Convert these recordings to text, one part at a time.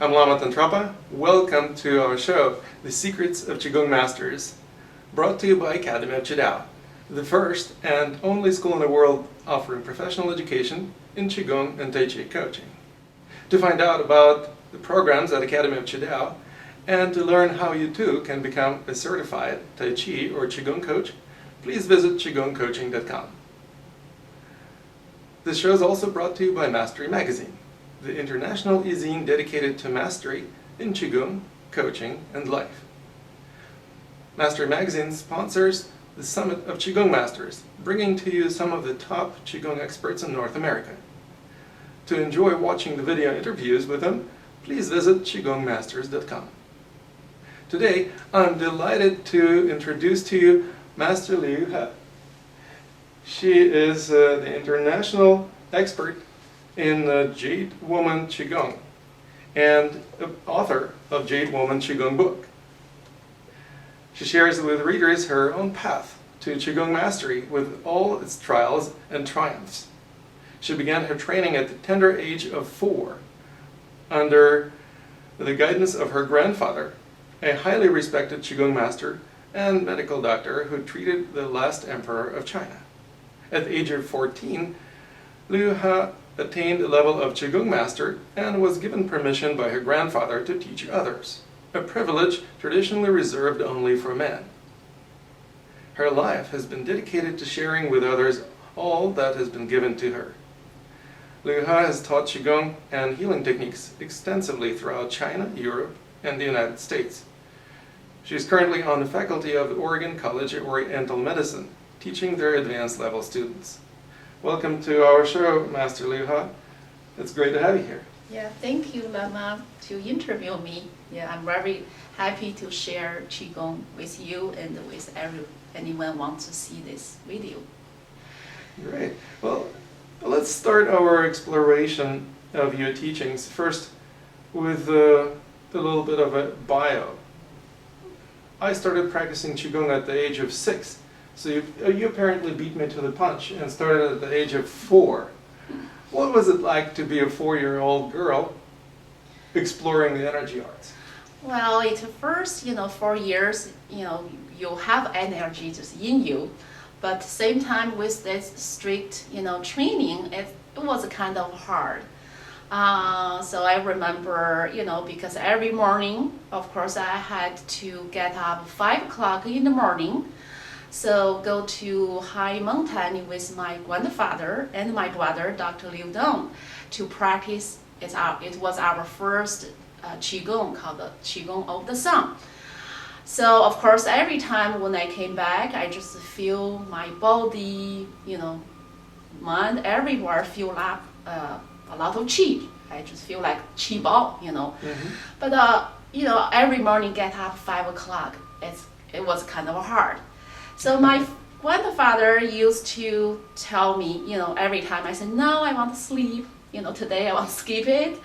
I'm Lama Tantrapa. Welcome to our show, The Secrets of Qigong Masters, brought to you by Academy of Qidao, the first and only school in the world offering professional education in Qigong and Tai Chi coaching. To find out about the programs at Academy of Qidao and to learn how you too can become a certified Tai Chi or Qigong coach, please visit qigongcoaching.com. This show is also brought to you by Mastery Magazine, the international e-zine dedicated to mastery in Qigong, coaching, and life. Mastery Magazine sponsors the Summit of Qigong Masters, bringing to you some of the top Qigong experts in North America. To enjoy watching the video interviews with them, please visit qigongmasters.com. Today, I'm delighted to introduce to you Master Liu He. She is the international expert in Jade Woman Qigong and author of Jade Woman Qigong book. She shares with readers her own path to Qigong mastery with all its trials and triumphs. She began her training at the tender age of 4 under the guidance of her grandfather, a highly respected Qigong master and medical doctor who treated the last emperor of China. At the age of 14, Liu He attained the level of Qigong master and was given permission by her grandfather to teach others, a privilege traditionally reserved only for men. Her life has been dedicated to sharing with others all that has been given to her. Liu He has taught Qigong and healing techniques extensively throughout China, Europe, and the United States. She is currently on the faculty of Oregon College of Oriental Medicine, teaching their advanced level students. Welcome to our show, Master Liu He. It's great to have you here. Yeah, thank you, Lama, to interview me. Yeah, I'm very happy to share Qigong with you and with anyone wants to see this video. Great. Well, let's start our exploration of your teachings first with a little bit of a bio. I started practicing Qigong at the age of 6. So you apparently beat me to the punch and started at the age of 4. What was it like to be a 4-year-old girl exploring the energy arts? Well, at first, 4 years, you have energy just in you, but at the same time with this strict, training, it was kind of hard. So I remember, because every morning, of course, I had to get up 5 o'clock in the morning. So go to high mountain with my grandfather and my brother, Dr. Liu to practice. It was our first Qigong called the Qigong of the Sun. So of course, every time when I came back, I just feel my body, mind, everywhere feel like a lot of qi. I just feel like qi ball, Mm-hmm. But every morning get up 5 o'clock. It was kind of hard. So my grandfather used to tell me, every time I said, no, I want to sleep, today I want to skip it.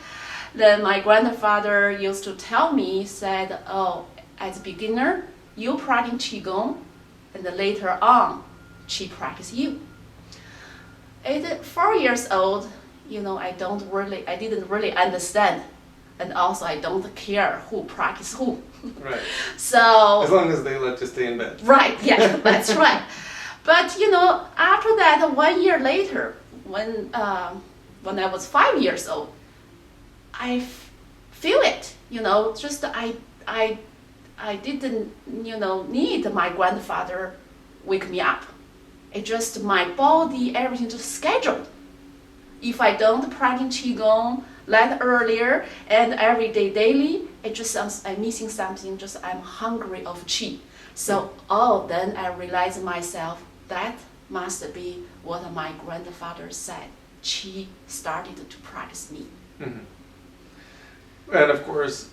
Then my grandfather used to tell me, said, oh, as a beginner, you practice Qigong, and then later on, Qi practice you. At 4 years old, I didn't really understand. And also, I don't care who practice who. Right. So as long as they let you stay in bed. Right. Yeah, that's right. But after that, 1 year later, when I was 5 years old, I feel it. Just I didn't need my grandfather wake me up. It just my body, everything just scheduled. If I don't practice Qigong that earlier and every day daily, it just sounds I'm missing something, just I'm hungry of qi. So then I realized myself that must be what my grandfather said. Qi started to practice me. Mm-hmm. And of course,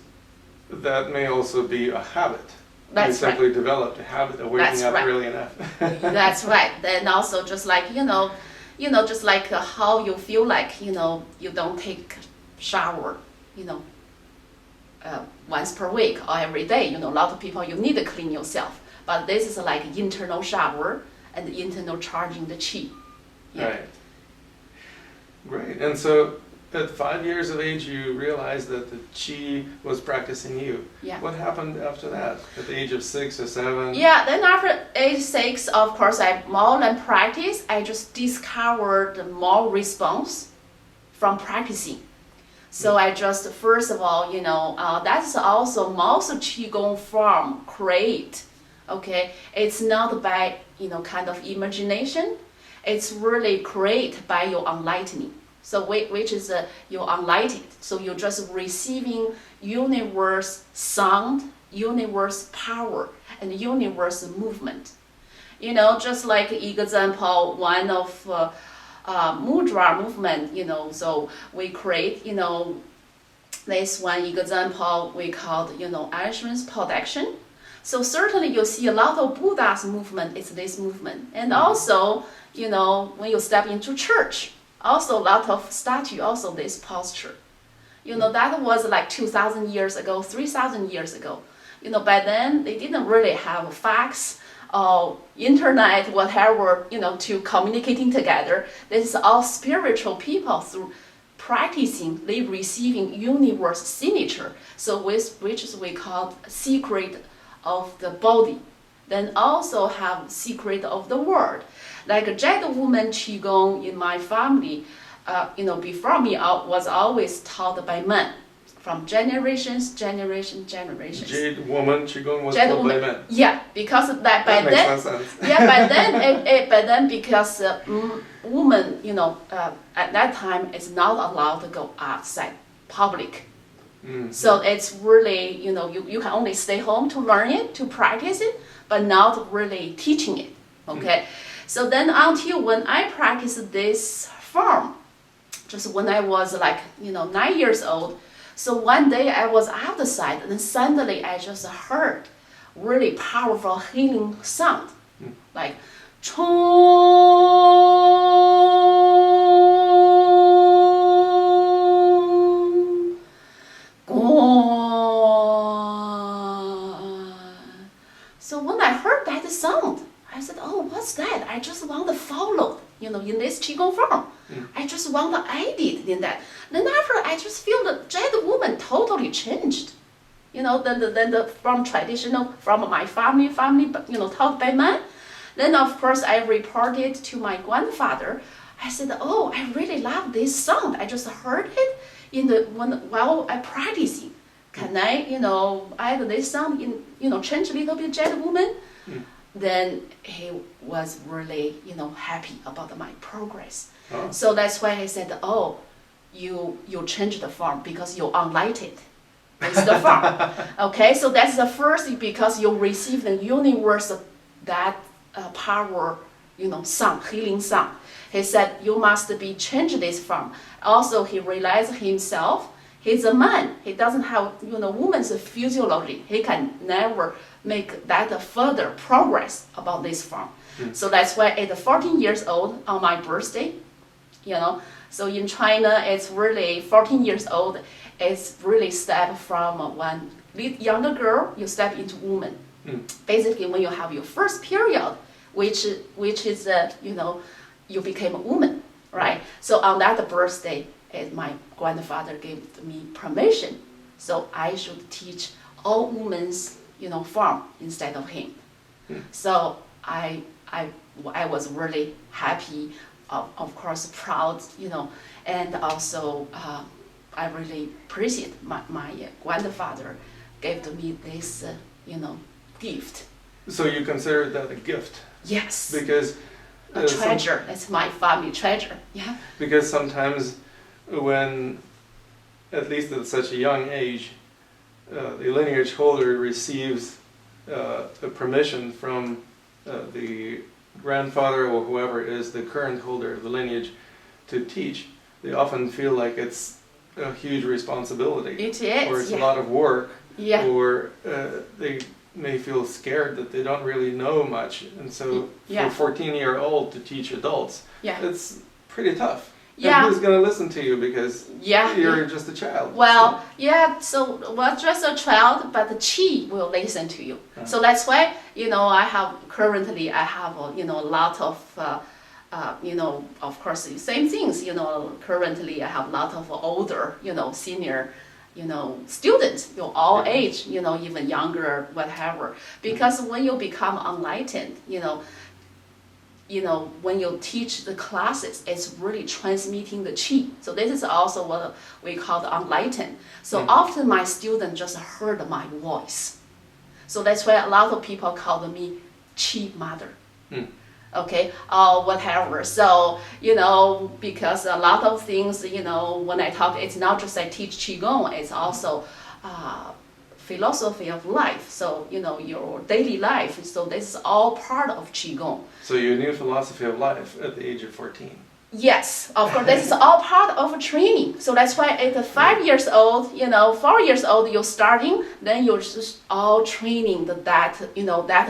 that may also be a habit. That's you simply right. developed a habit of waking That's up right. early enough. That's right. Then also just like, just like how you feel like, you don't take shower, once per week or every day. A lot of people, you need to clean yourself. But this is like internal shower and internal charging the qi. Yeah. Right. Great. And so at 5 years of age, you realized that the Qi was practicing you. Yeah. What happened after that? At the age of 6 or 7? Yeah, then after age 6, of course, I more than practice, I just discovered more response from practicing. So I just, first of all, that's also most Qigong form create, okay? It's not by, kind of imagination. It's really created by your enlightening. So which is you're enlightened. So you're just receiving universe sound, universe power, and universe movement. Just like example, one of mudra movement, so we create, this one example we called, assurance protection. So certainly you see a lot of Buddha's movement, it's this movement. And also, when you step into church, also a lot of statue, also this posture. That was like 2,000 years ago, 3,000 years ago. By then they didn't really have fax or internet, whatever, to communicating together. This is all spiritual people through practicing, they receiving universe signature. So which is we call secret of the body. Then also have secret of the world. Like a Jade woman Qigong in my family, before me was always taught by men. From generations. Jade woman Qigong was Jade taught woman, by men. Yeah, because that by That makes then, no sense. yeah, by then because woman, at that time is not allowed to go outside public. So it's really, you can only stay home to learn it, to practice it, but not really teaching it. Okay, so then until when I practiced this form, just when I was like 9 years old. So one day I was outside and then suddenly I just heard really powerful healing sound, like Chong, Gong. So when I heard that sound, I said, oh, what's that? I just want to follow, in this Qigong form. I just want to aid it in that. Then after I just feel the Jade woman totally changed. From traditional, from my family, taught by men. Then of course I reported to my grandfather. I said, oh, I really love this sound. I just heard it while I practicing. Can I, add this sound in, change a little bit Jade woman? Then he was really, happy about my progress. Oh. So that's why he said, oh, you changed the form because you enlightened. It's the form. Okay, so that's the first because you receive the universe that power, sound, healing sound. He said you must be changed this form. Also, he realized himself, he's a man. He doesn't have, woman's physiology. He can never make that further progress about this form. So that's why at 14 years old on my birthday, so in China, it's really 14 years old. It's really step from one younger girl, you step into woman. Basically, when you have your first period, which is you became a woman, right? So on that birthday, my grandfather gave me permission, so I should teach all women's form instead of him. So I was really happy. Of course, proud, and also I really appreciate my grandfather gave to me this, gift. So you consider that a gift? Yes. Because a treasure. It's my family treasure. Yeah. Because sometimes when, at least at such a young age, the lineage holder receives a permission from the grandfather or whoever is the current holder of the lineage to teach, they often feel like it's a huge responsibility. It is, or it's a lot of work. Yeah. Or they may feel scared that they don't really know much. And so for a 14-year-old to teach adults, it's pretty tough. Yeah. And who's going to listen to you because you're just a child? Well, just a child, but the Qi will listen to you. So that's why, currently I have, a lot of of course, the same things. Currently I have a lot of older, senior, students, all age, even younger, whatever. Because when you become enlightened, when you teach the classes, it's really transmitting the qi. So this is also what we call the enlightened. So often my students just heard my voice. So that's why a lot of people call me qi mother. Okay, whatever. So, because a lot of things, when I talk, it's not just I teach Qigong, it's also philosophy of life. So, your daily life. So this is all part of Qigong. So you knew philosophy of life at the age of 14. Yes, of course, this is all part of training. So that's why at 5 years old, 4 years old, you're starting, then you're just all training that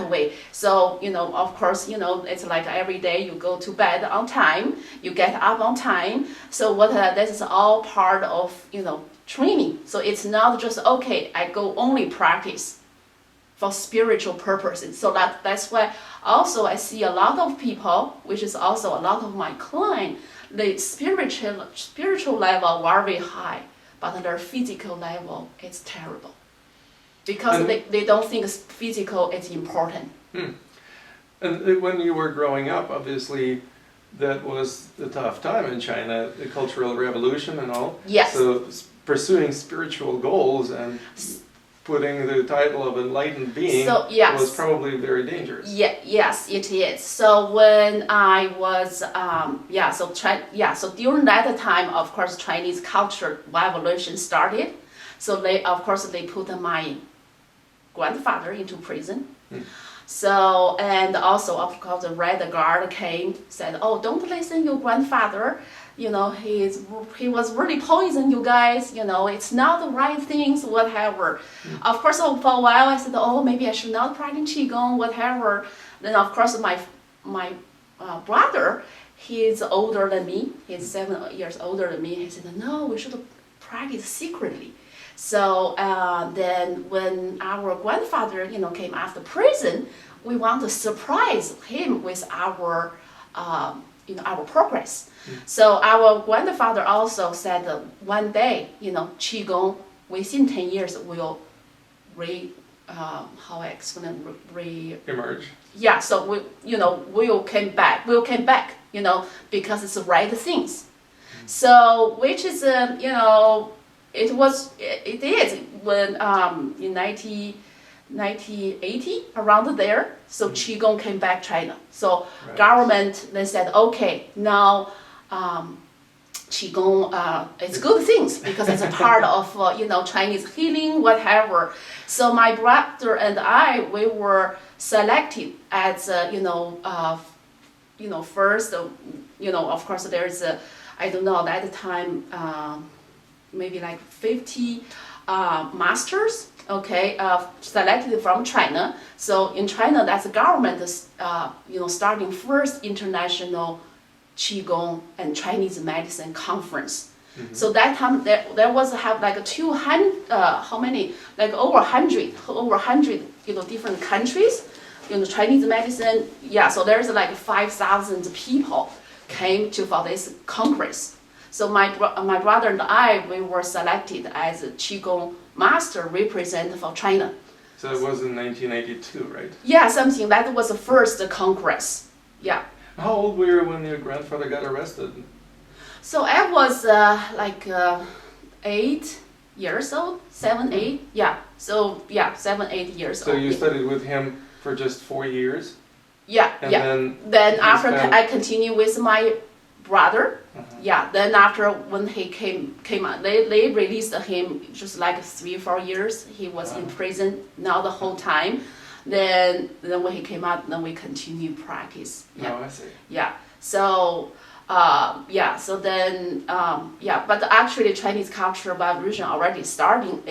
way. So, of course, it's like every day you go to bed on time, you get up on time. So this is all part of, training. So it's not just, okay, I go only practice for spiritual purposes. So that's why also I see a lot of people, which is also a lot of my clients, the spiritual level very high, but their physical level is terrible. Because they don't think physical is important. And when you were growing up, obviously, that was a tough time in China, the Cultural Revolution and all. Yes. So pursuing spiritual goals and putting the title of enlightened being was probably very dangerous. Yes, it is. So when I was, so during that time, of course, Chinese culture revolution started. So they put my grandfather into prison. So, and also, of course, the Red Guard came, said, oh, don't listen to your grandfather. He was really poison, you guys. It's not the right things, whatever. Of course, for a while, I said, oh, maybe I should not practice Qigong, whatever. Then, of course, my brother, he's older than me. He's 7 years older than me. He said, no, we should practice secretly. So then when our grandfather, came after prison, we want to surprise him with our progress. So our grandfather also said one day, Qigong within 10 years will emerge. Yeah, so we'll come back, because it's the right things. So which is it is when in 1980 around there. So Qigong came back China. So government they said, okay, now Qigong it's good things because it's a part of Chinese healing, whatever. So my brother and I, we were selected as first of course there's I don't know at the time maybe like 50 masters, selected from China. So in China, that's the government, starting first international Qigong and Chinese medicine conference. So that time there was like 200, over 100, different countries, Chinese medicine. Yeah, so there's like 5,000 people came for this congress. So my brother and I, we were selected as a Qigong master representative for China. So it was in 1982, right? Yeah, something. That was the first congress. Yeah. How old were you when your grandfather got arrested? So I was 8 years old, 7, 8. Yeah. So 7, 8 years old. So you studied with him for just 4 years? Yeah. And then after I continued with my brother. Yeah, then after when he came out, they released him just like 3 or 4 years. He was in prison now the whole time. Then when he came out, then we continued practice. Yeah. Oh, I see. Yeah. So but actually Chinese culture revolution already starting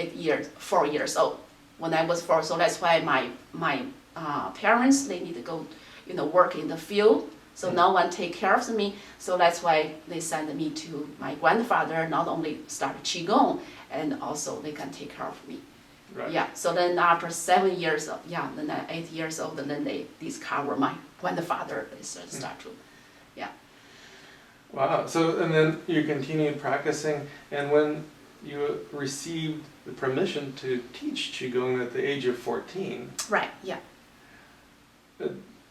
4 years old when I was 4. So that's why my parents, they need to go work in the field. So no one take care of me. So that's why they send me to my grandfather, not only start Qigong, and also they can take care of me. Right. Yeah. So then after 7 years, then at 8 years old, then they discover my grandfather. They start to, Yeah. Wow. So, and then you continued practicing, and when you received the permission to teach Qigong at the age of 14, Right. Yeah.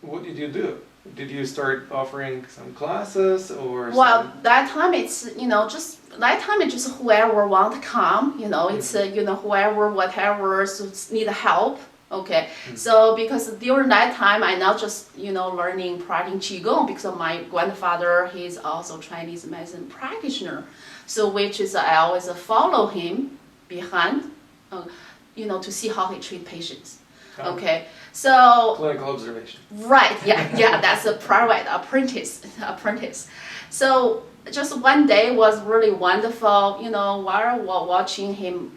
what did you do? Did you start offering some classes or Well, some... that time it's just whoever want to come. It's whoever whatever need help. Okay, so because during that time I not just learning practicing qigong, because my grandfather, he's also Chinese medicine practitioner, so which is I always follow him behind, to see how he treat patients. Okay, so clinical observation. right, yeah, that's a private apprentice. So just one day was really wonderful. While watching him,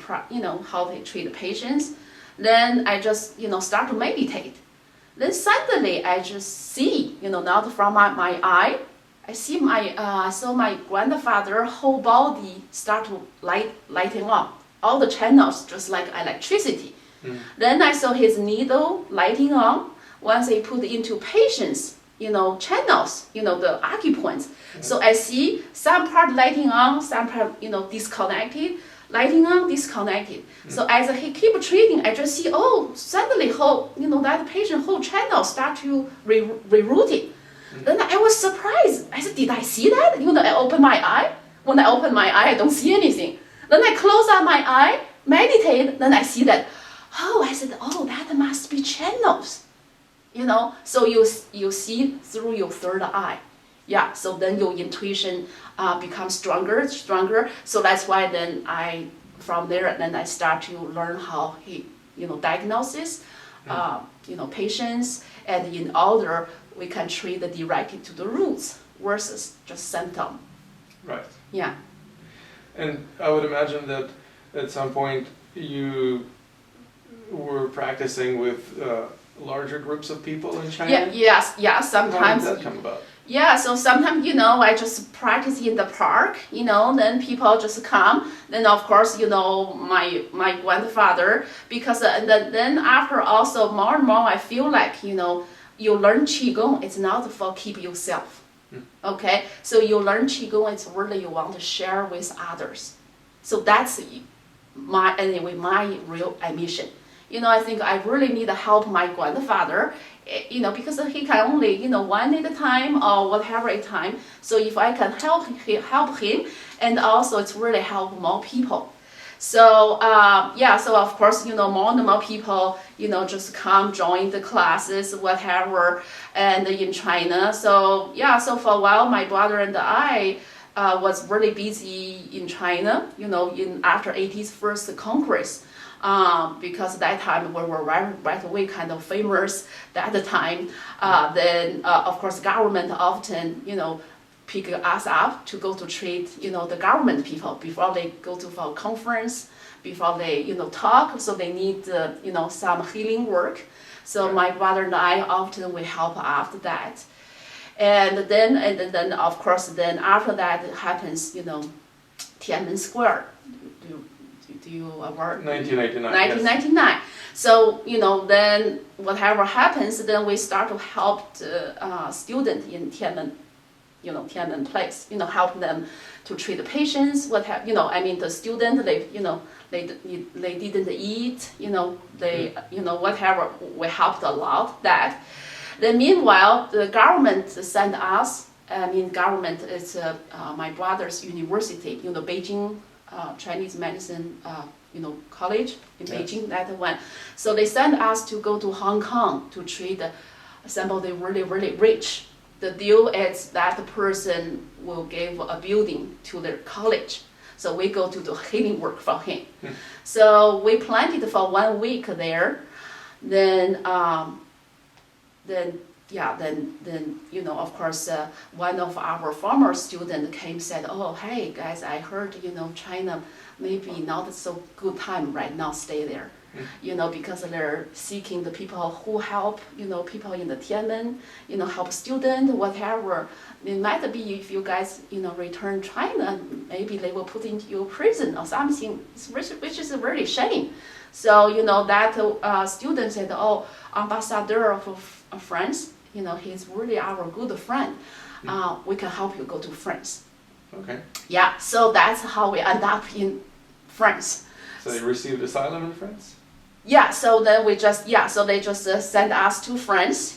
how they treat the patients. Then I just, start to meditate. Then suddenly I just see, not from my eye, I see I saw my grandfather whole body start to lighting up. All the channels just like electricity. Then I saw his needle lighting on. Once they put into patients, channels, the acupoints. So I see some part lighting on, some part, disconnected. Lighting on, disconnected. So as he keep treating, I just see, suddenly whole, that patient whole channel start to rerouting. Then I was surprised. I said, did I see that? I open my eye. When I open my eye, I don't see anything. Then I close up my eye, meditate, then I see that. I said, that must be channels. So you see through your third eye. Yeah, so then your intuition becomes stronger. So that's why then from there I start to learn how he, diagnosis, patients, and in order we can treat the directed to the roots versus just symptom. Right. Yeah. And I would imagine that at some point you were practicing with larger groups of people in China? Yeah, sometimes. How did that come about? Yeah, so sometimes, I just practice in the park, then people just come. Then, of course, my grandfather, because then after also more and more, I feel like, you learn Qigong, it's not for keep yourself. Okay, so you learn Qigong, it's really you want to share with others. So that's my real mission. I think I really need to help my grandfather, because he can only, one at a time or whatever at a time. So if I can help him, and also it's really help more people. So, so of course, more and more people, just come join the classes, whatever, and in China. So, so for a while, my brother and I was really busy in China, after 80s first Congress. Because that time we were right away kind of famous at the time. Then of course government often pick us up to go to treat the government people before they go to for a conference, before they talk. So they need some healing work. So my brother and I often we help after that. And then of course then after that happens Tiananmen Square. Do you aware? 1999. 1999. Yes. So then whatever happens, then we start to help the student in Tiananmen place. Help them to treat the patients. The student they didn't eat. They whatever we helped a lot that. Then meanwhile the government sent us. Government is my brother's university. Beijing. Chinese medicine, college in Beijing, that one. So they sent us to go to Hong Kong to treat somebody really, really rich. The deal is that the person will give a building to their college. So we go to do healing work for him. So we planned it for 1 week there. Then of course, one of our former students came said, hey guys, I heard, China maybe not so good time right now, stay there. Because they're seeking the people who help, people in the Tiananmen, help students, whatever. It might be if you guys, return China, maybe they will put into your prison or something, which is a really shame. So, that student said, ambassador of France, he's really our good friend. we can help you go to France. Okay. Yeah, so that's how we end up in France. So you received asylum in France? Yeah, so then so they just sent us to France.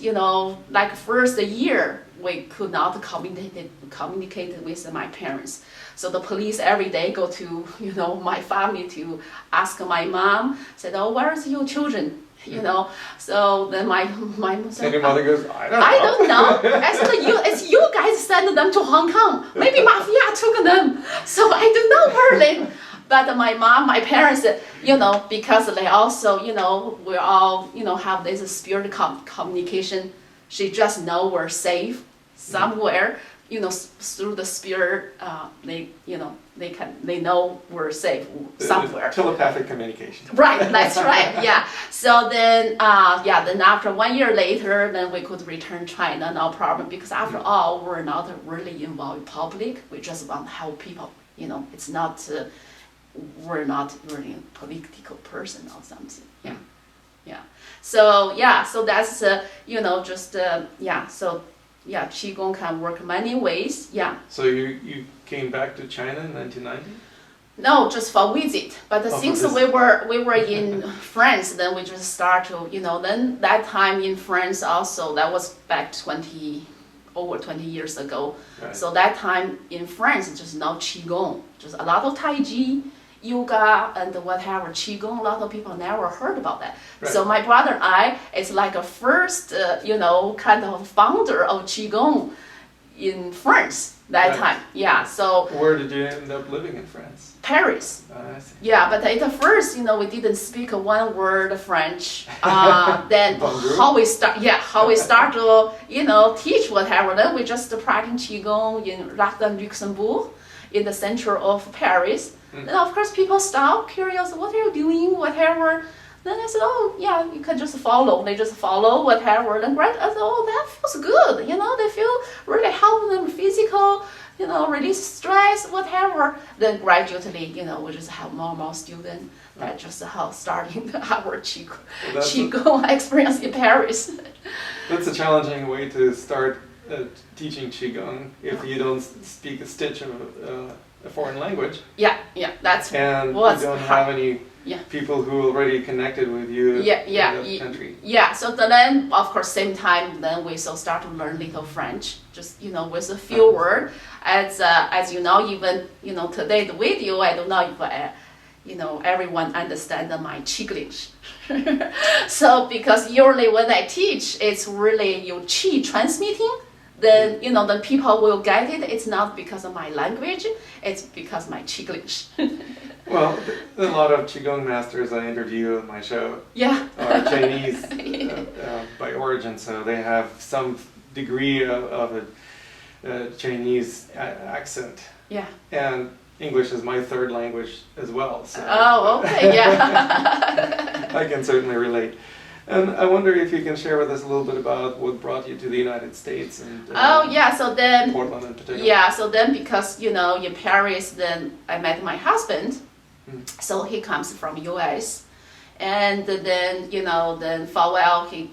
Like first year, we could not communicate with my parents. So the police every day go to, my family to ask my mom, said, oh, where's your children? So then my mom said, and your mother goes, I don't know. I don't know. I said, it's you guys sent them to Hong Kong. Maybe mafia took them. So I don't know where they. But my parents, because they also, we all, have this spirit communication. She just know we're safe somewhere, through the spirit. They know we're safe somewhere. Telepathic communication. Right, that's right. Yeah. So then, then after 1 year later, then we could return China, no problem. Because after all, we're not really involved in public. We just want to help people. It's not. We're not really a political person or something. Yeah. So that's So Qigong can work many ways. Yeah. So you came back to China in 1990? No, just for visit. But since we were in France, then we just start to Then that time in France also, that was back over 20 years ago. Right. So that time in France, just now Qigong, just a lot of Tai Chi, yoga, and whatever Qigong. A lot of people never heard about that. Right. So my brother and I, it's like a first, kind of founder of Qigong in France that time. Yeah. So where did you end up living in France? Paris. I see. Yeah, but at first, we didn't speak one word French. Then Bonjour. how we start to, teach whatever. Then we just practice Qigong in Luxembourg, in the center of Paris. Then of course people stop, curious, what are you doing, whatever. Then I said, oh yeah, you can just follow. They just follow whatever. Then I said, oh, that feels good. They feel really help them physical, release stress, whatever. Then gradually, we just have more students. That's just how starting our Qigong experience in Paris. That's a challenging way to start teaching Qigong if you don't speak a stitch of a foreign language. Yeah, that's and what's you don't hard. have any people who already connected with you in the country. Yeah, so then of course same time then we start to learn little French, just with a few words. As even today the video, I don't know if everyone understands my Qigong. So because usually when I teach, it's really your Qi transmitting. Then the people will get it. It's not because of my language. It's because my Qigong. Well, a lot of Qigong masters I interview on my show are Chinese by origin, so they have some degree of a Chinese accent. Yeah. And English is my third language as well. So oh, okay, yeah. I can certainly relate. And I wonder if you can share with us a little bit about what brought you to the United States and so then Portland in particular. Yeah, so then because in Paris, then I met my husband. So he comes from US, and then then for a while he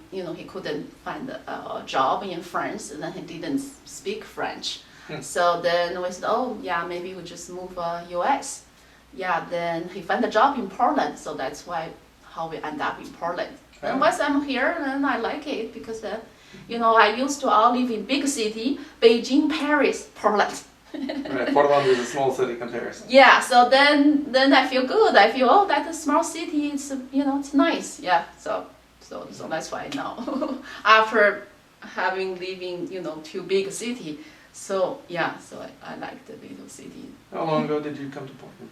couldn't find a job in France, and then he didn't speak French. So then we said, oh yeah, maybe we just move US. Yeah, then he found a job in Portland, so that's how we end up in Portland. And once I'm here, then I like it because I used to all live in big city, Beijing, Paris, Portland. Right, Portland is a small city comparison. Yeah, so then I feel good. I feel, oh, that's a small city. It's it's nice. Yeah, so that's why now after having living two big city, so I like the little city. How long ago did you come to Portland?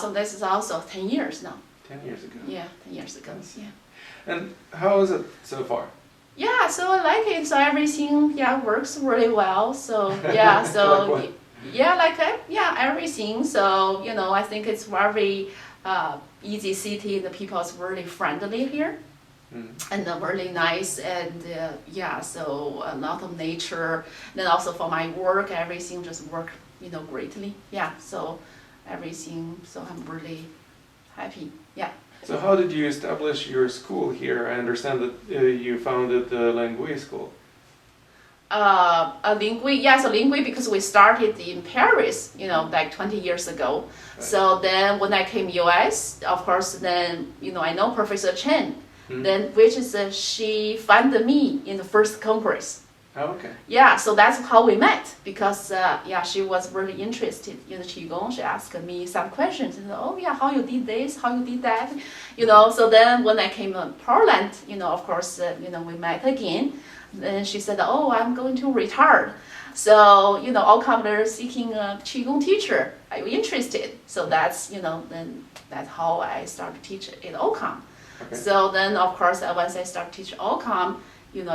So this is also 10 years now. 10 years ago. Yeah, 10 years ago. Yeah. And how is it so far? Yeah, so I like it. So everything, works really well. So everything. So I think it's very easy city. The people is really friendly here, and really nice. And so a lot of nature. Then also for my work, everything just work greatly. Yeah, so everything. So I'm really happy. Yeah. So how did you establish your school here? I understand that you founded the Ling School. Ling He, yes, Ling He, because we started in Paris, like 20 years ago. Right. So then when I came US, of course, then, I know Professor Chen, Mm-hmm. then which is she funded me in the first Congress. Oh, okay. Yeah, so that's how we met because she was really interested in the Qigong. She asked me some questions. And, oh yeah, how you did this, how you did that, So then when I came to Poland, of course, we met again. Then she said, oh, I'm going to retire. So, all come there seeking a Qigong teacher. Are you interested? So that's, then that's how I started to teach at Ocam. Okay. So then, of course, once I start to teach Ocam,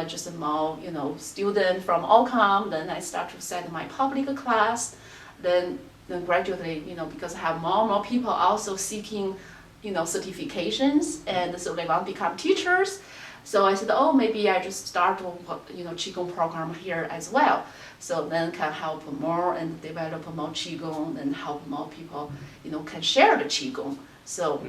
just more, student from Ocam, then I start to set my public class. Then gradually, because I have more and more people also seeking, certifications, and so they want to become teachers. So I said, oh, maybe I just start, Qigong program here as well. So then can help more and develop more Qigong and help more people, can share the Qigong. So.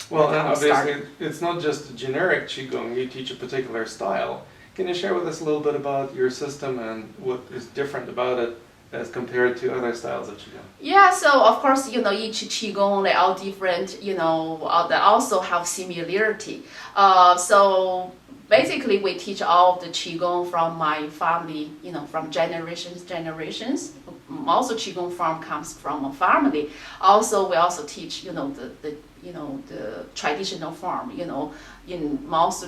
Well, and obviously, it's not just generic Qigong, you teach a particular style. Can you share with us a little bit about your system and what is different about it as compared to other styles of Qigong? Yeah, so of course, each Qigong, they're all different, they also have similarity. So basically, we teach all of the Qigong from my family, from generations. Also, Qigong form comes from a family. Also, we also teach, the traditional form, in most,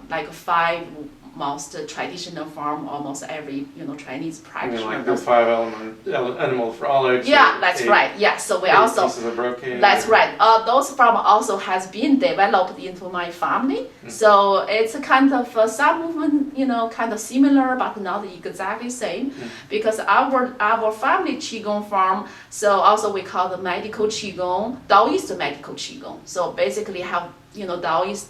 like 5 most traditional form, almost every, Chinese practitioner. Like the 5 animal frolics. Yeah, that's right. Yeah, so we also. Pieces of brocade. That's right. Those form also has been developed into my family. So it's a kind of some movement, kind of similar, but not exactly same, because our family Qigong form. So also we call the medical Qigong, Taoist medical Qigong. So basically have Taoist.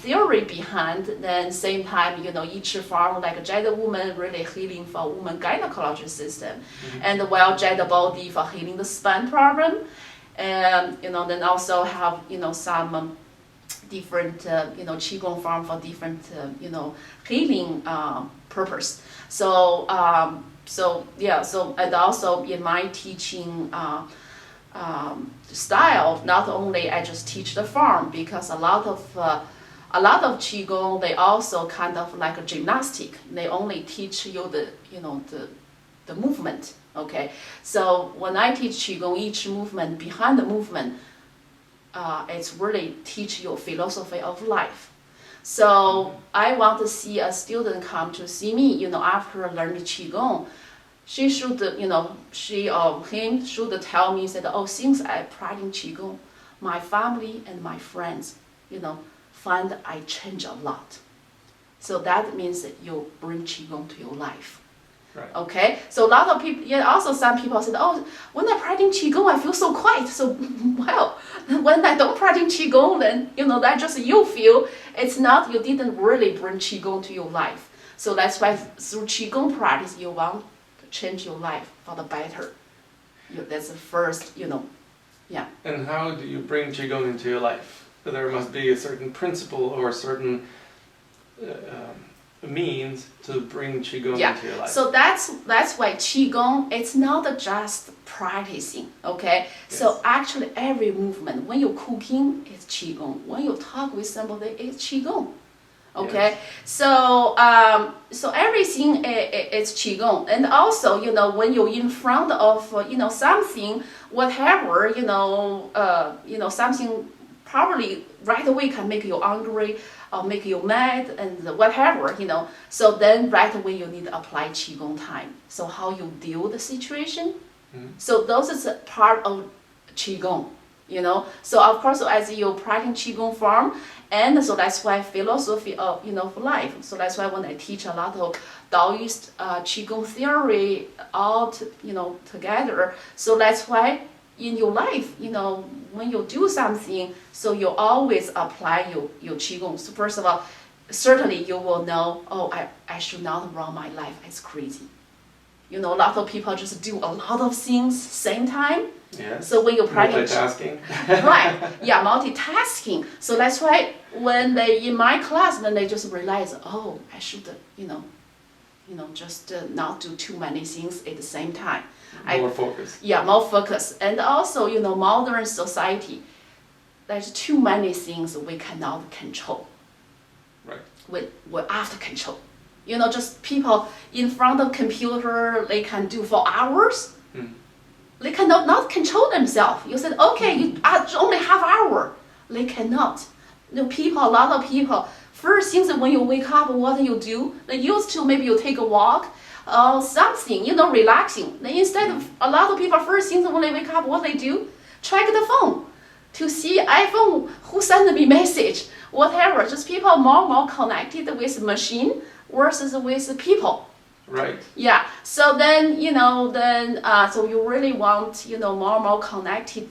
Theory behind, then same time, each form like Jade woman really healing for woman gynecology system, and while Jade body for healing the spine problem, and then also have some different Qigong form for different healing purpose. So and also in my teaching. Style, not only I just teach the form, because a lot of Qigong, they also kind of like a gymnastic. They only teach you the movement. Okay, so when I teach Qigong, each movement behind the movement, it's really teach you philosophy of life. So I want to see a student come to see me, after learning Qigong. She should, she or him should tell me, said, oh, since I practice Qigong, my family and my friends, find I change a lot. So that means that you bring Qigong to your life. Right. Okay? So a lot of people, also some people said, oh, when I practice Qigong, I feel so quiet. So, well, when I don't practice Qigong, then, that just you feel it's not, you didn't really bring Qigong to your life. So that's why through Qigong practice, you want change your life for the better. That's the first, yeah. And how do you bring Qigong into your life? There must be a certain principle or a certain means to bring Qigong into your life. So that's why Qigong, it's not just practicing, okay? Yes. So actually every movement, when you're cooking, it's Qigong. When you talk with somebody, it's Qigong. Okay, yes. So everything is Qigong, and also when you're in front of something, whatever something probably right away can make you angry or make you mad and whatever So then right away you need to apply Qigong time. So how you deal with the situation. So those is a part of Qigong. So of course as you practice Qigong form, and so that's why philosophy of for life. So that's why when I teach a lot of Taoist Qigong theory all together. So that's why in your life, when you do something, so you always apply your Qigong. So first of all, certainly you will know, oh, I should not run my life as crazy. A lot of people just do a lot of things same time. Yes. So when you're practicing, multitasking. right? Yeah, multitasking. So that's why when they in my class, then they just realize, oh, I should, just not do too many things at the same time. More focus. Yeah, more focus. And also, modern society, there's too many things we cannot control. Right. We're after control. Just people in front of computer, they can do for hours. They cannot not control themselves. You said, okay, you only half hour. They cannot. A lot of people, first things when you wake up, what do? They used to, maybe you take a walk, something, relaxing. Then instead of, a lot of people, first things when they wake up, what they do? Check the phone to see iPhone, who sent me message, whatever. Just people more connected with machine versus with people. Right. Yeah. So then, so you really want, more connected,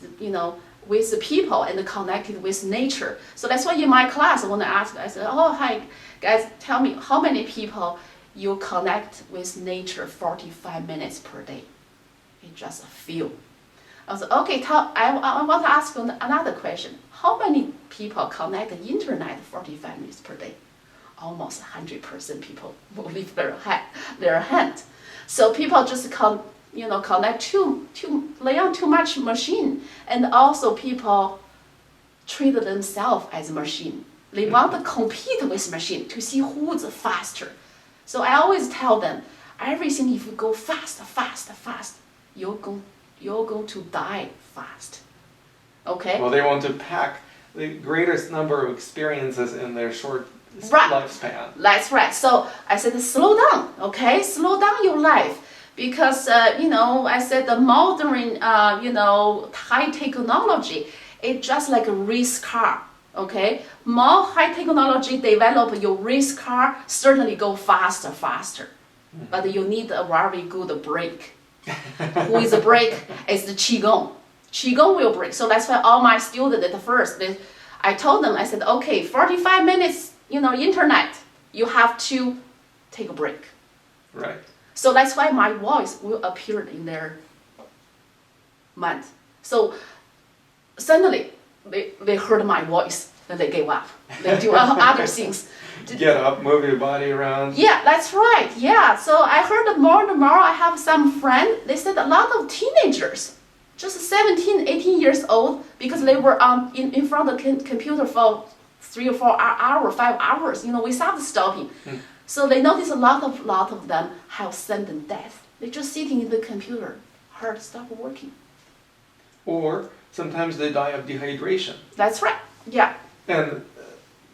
with the people and connected with nature. So that's why in my class, when I ask, I said, oh, hi, guys, tell me how many people you connect with nature 45 minutes per day? It's just a few. I said, okay, I want to ask you another question. How many people connect the internet 45 minutes per day? Almost 100% people will leave their hand. So people just connect lay on too much machine, and also people treat themselves as a machine. They want to compete with machine to see who's faster. So I always tell them, everything if you go fast, you're going to die fast. Okay? Well, they want to pack the greatest number of experiences in their short lifespan. That's right. So I said, slow down, okay? Slow down your life. Because, I said the modern, high technology, it's just like a race car, okay? More high technology develop, your race car certainly go faster. But you need a very good brake. Who is a brake? It's the Qigong. Qigong will brake. So that's why all my students at first, I told them, I said, okay, 45 minutes, internet, you have to take a break. Right. So that's why my voice will appear in their mind. So suddenly they heard my voice and they gave up. They do other things. Get up, move your body around. Yeah, that's right. Yeah. So I heard more and more. I have some friends. They said a lot of teenagers, just 17, 18 years old, because they were in front of the computer for 3 or 4 hours, 5 hours, without stopping. So they notice a lot of them have sudden death. They're just sitting in the computer, heart stop working. Or sometimes they die of dehydration. That's right. Yeah. And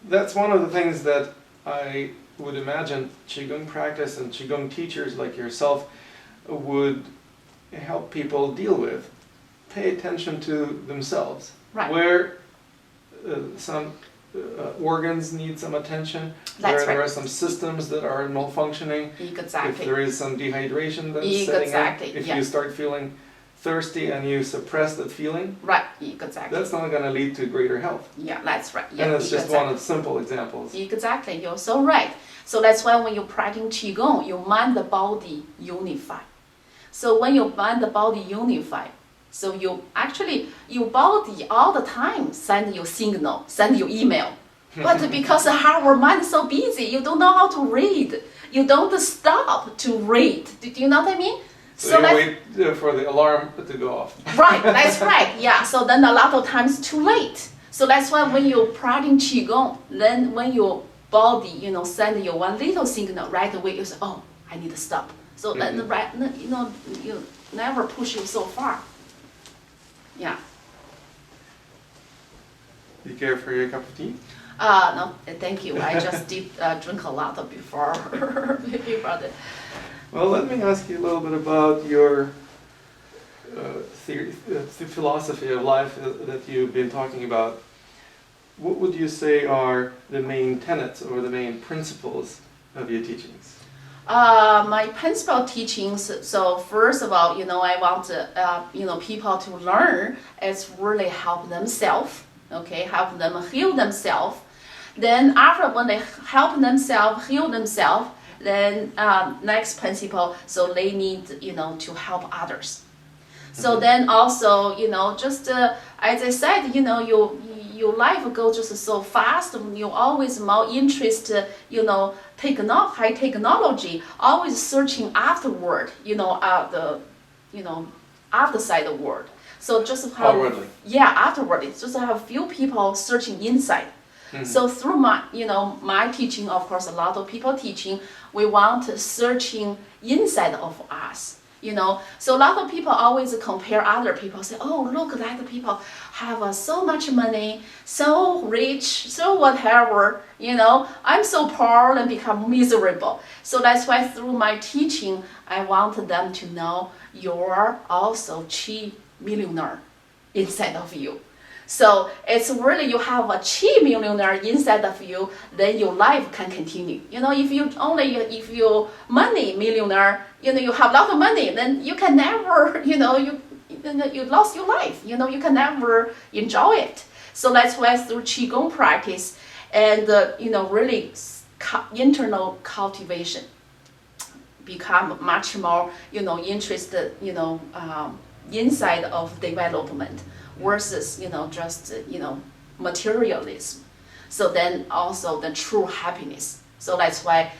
that's one of the things that I would imagine Qigong practice and Qigong teachers like yourself would help people deal with. Pay attention to themselves. Right. Where some organs need some attention, That's there right. are some systems that are malfunctioning. Exactly. If there is some dehydration that's setting in, if you start feeling thirsty and you suppress that feeling, right, exactly. That's not going to lead to greater health. Yeah, that's right. Yeah, and it's just one of simple examples. Exactly, you're so right. So that's why when you practice Qigong, you mind the body unify. So when you mind the body unify, so your body all the time send you signal, send you email. But because our mind is so busy, you don't know how to read. You don't stop to read. Do you know what I mean? So you wait for the alarm to go off. Right, that's right. Yeah, so then a lot of times too late. So that's why when you practice Qigong, then when your body, send you one little signal right away, you say, oh, I need to stop. So then you never push you so far. Yeah. You care for your cup of tea? No, thank you. I just did drink a lot before that. Well, let me ask you a little bit about your philosophy of life that you've been talking about. What would you say are the main tenets or the main principles of your teachings? My principal teachings, so first of all, I want people to learn is really help themselves, okay, help them heal themselves. Then after when they help themselves, heal themselves, then next principle, so they need, to help others. So then also, just as I said, your life goes just so fast. You always more interested, high technology, always searching afterward, outside the world. So just have Outwardly. Afterward, it's just have few people searching inside. So through my teaching, of course, a lot of people teaching, we want searching inside of us. So a lot of people always compare other people, say, oh, look, that people have so much money, so rich, so whatever, I'm so poor and become miserable. So that's why through my teaching, I want them to know you're also Qi millionaire inside of you. So it's really you have a Qi millionaire inside of you, then your life can continue. If you money millionaire, you have a lot of money, then you can never, you lost your life. You can never enjoy it. So that's why through Qigong practice and really internal cultivation, become much more interested inside of development versus just materialism. So then also the true happiness. So that's why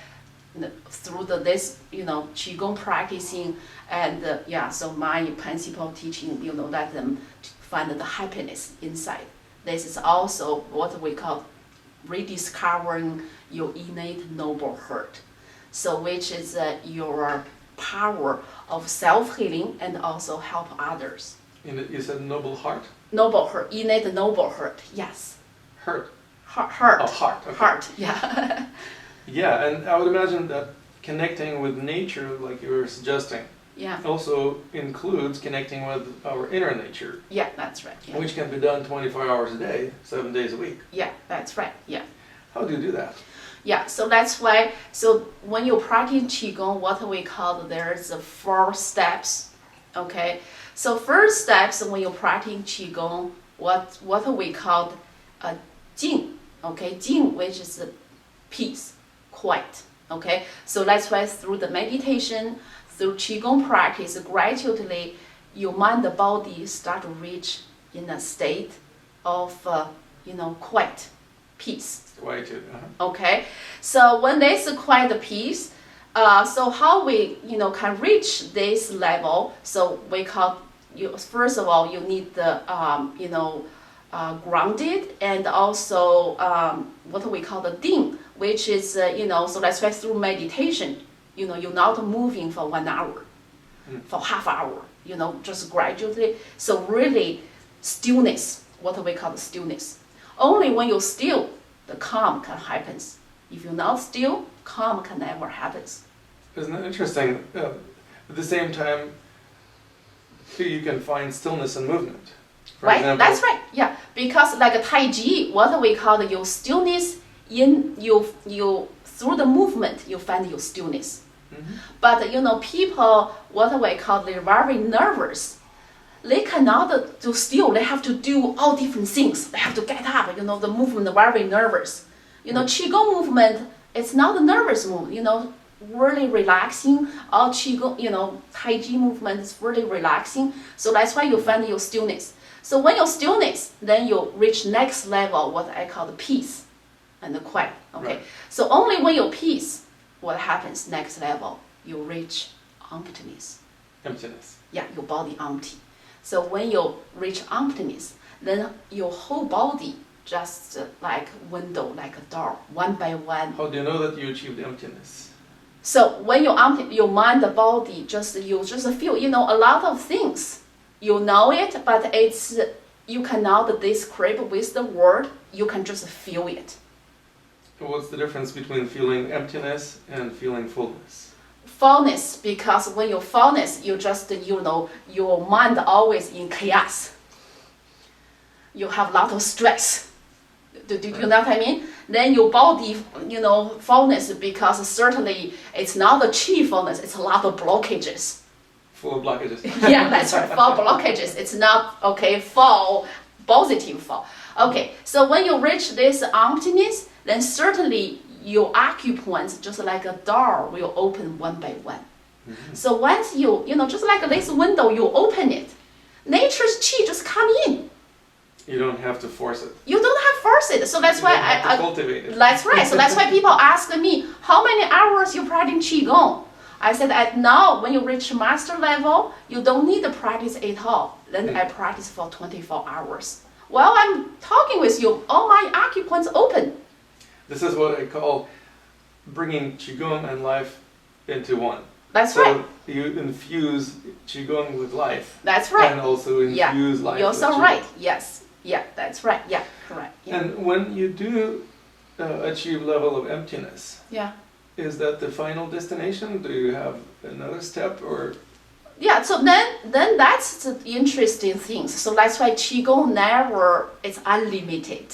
through this Qigong practicing and so my principal teaching let them find the happiness inside. This is also what we call rediscovering your innate noble heart. So which is your power of self-healing and also help others. You said noble heart? Noble heart, innate noble heart, yes. Heart. Heart. Oh, heart. Okay. Heart, yeah. Yeah, and I would imagine that connecting with nature, like you were suggesting, also includes connecting with our inner nature. Yeah, that's right. Yeah. Which can be done 24 hours a day, 7 days a week. Yeah, that's right. Yeah. How do you do that? Yeah, so that's why, so when you practice Qigong, what we call, there's 4 steps, okay? So first steps when you practice Qigong, what we call Jing, okay? Jing, which is peace, quiet, okay? So that's why through the meditation, through Qigong practice, gradually your mind and body start to reach in a state of, quiet, peace. Quietude. Okay, so when there's a quiet peace, so how we can reach this level? So we call first of all you need the grounded and also what we call the Ding, which is so that's why through meditation you're not moving for 1 hour, for half hour, just gradually. So really stillness, what we call the stillness. Only when you're still, the calm can happen. If you're not still, calm can never happen. Isn't that interesting? At the same time, you can find stillness and movement. For right, example, that's right. Yeah, because like a Tai Chi, what we call your stillness in you through the movement you find your stillness. But people, what we call, they're very nervous. They cannot do still. They have to do all different things. They have to get up. The movement very nervous. Qigong movement, it's not a nervous movement. Really relaxing. All Qigong, Tai Chi movement is really relaxing. So that's why you find your stillness. So when your stillness, then you reach next level, what I call the peace and the quiet. Okay. Right. So only when you peace, what happens next level? You reach emptiness. Emptiness. Yeah, your body empty. So when you reach emptiness, then your whole body just like window, like a door, one by one. How do you know that you achieved emptiness? So when you empty, your mind, the body, you just feel, a lot of things. You know it, but you cannot describe with the word. You can just feel it. What's the difference between feeling emptiness and feeling fullness? Fullness, because when you fullness, you just, your mind always in chaos. You have a lot of stress. Do you know what I mean? Then your body, fullness, because certainly it's not a Qi fullness, it's a lot of blockages. Full of blockages. Yeah, that's right, full blockages. It's not, full, positive full. Okay, so when you reach this emptiness, then certainly your acupoints, just like a door, will open one by one. So once you, just like this window, you open it, nature's qi just come in. You don't have to force it. You don't have to force it. So that's You why don't have to cultivate it. That's right. So that's why people ask me, how many hours you practice Qigong? I said, now, when you reach master level, you don't need to practice at all. Then I practice for 24 hours. While I'm talking with you, all my acupoints open. This is what I call bringing Qigong and life into one. That's right. So you infuse Qigong with life. That's right. And also infuse life You're with so Qigong. right. Yes. Yeah, that's right. Yeah, correct. Yeah. And when you do achieve level of emptiness, Yeah. is that the final destination? Do you have another step or? Yeah, so then that's the interesting thing. So that's why Qigong never is unlimited.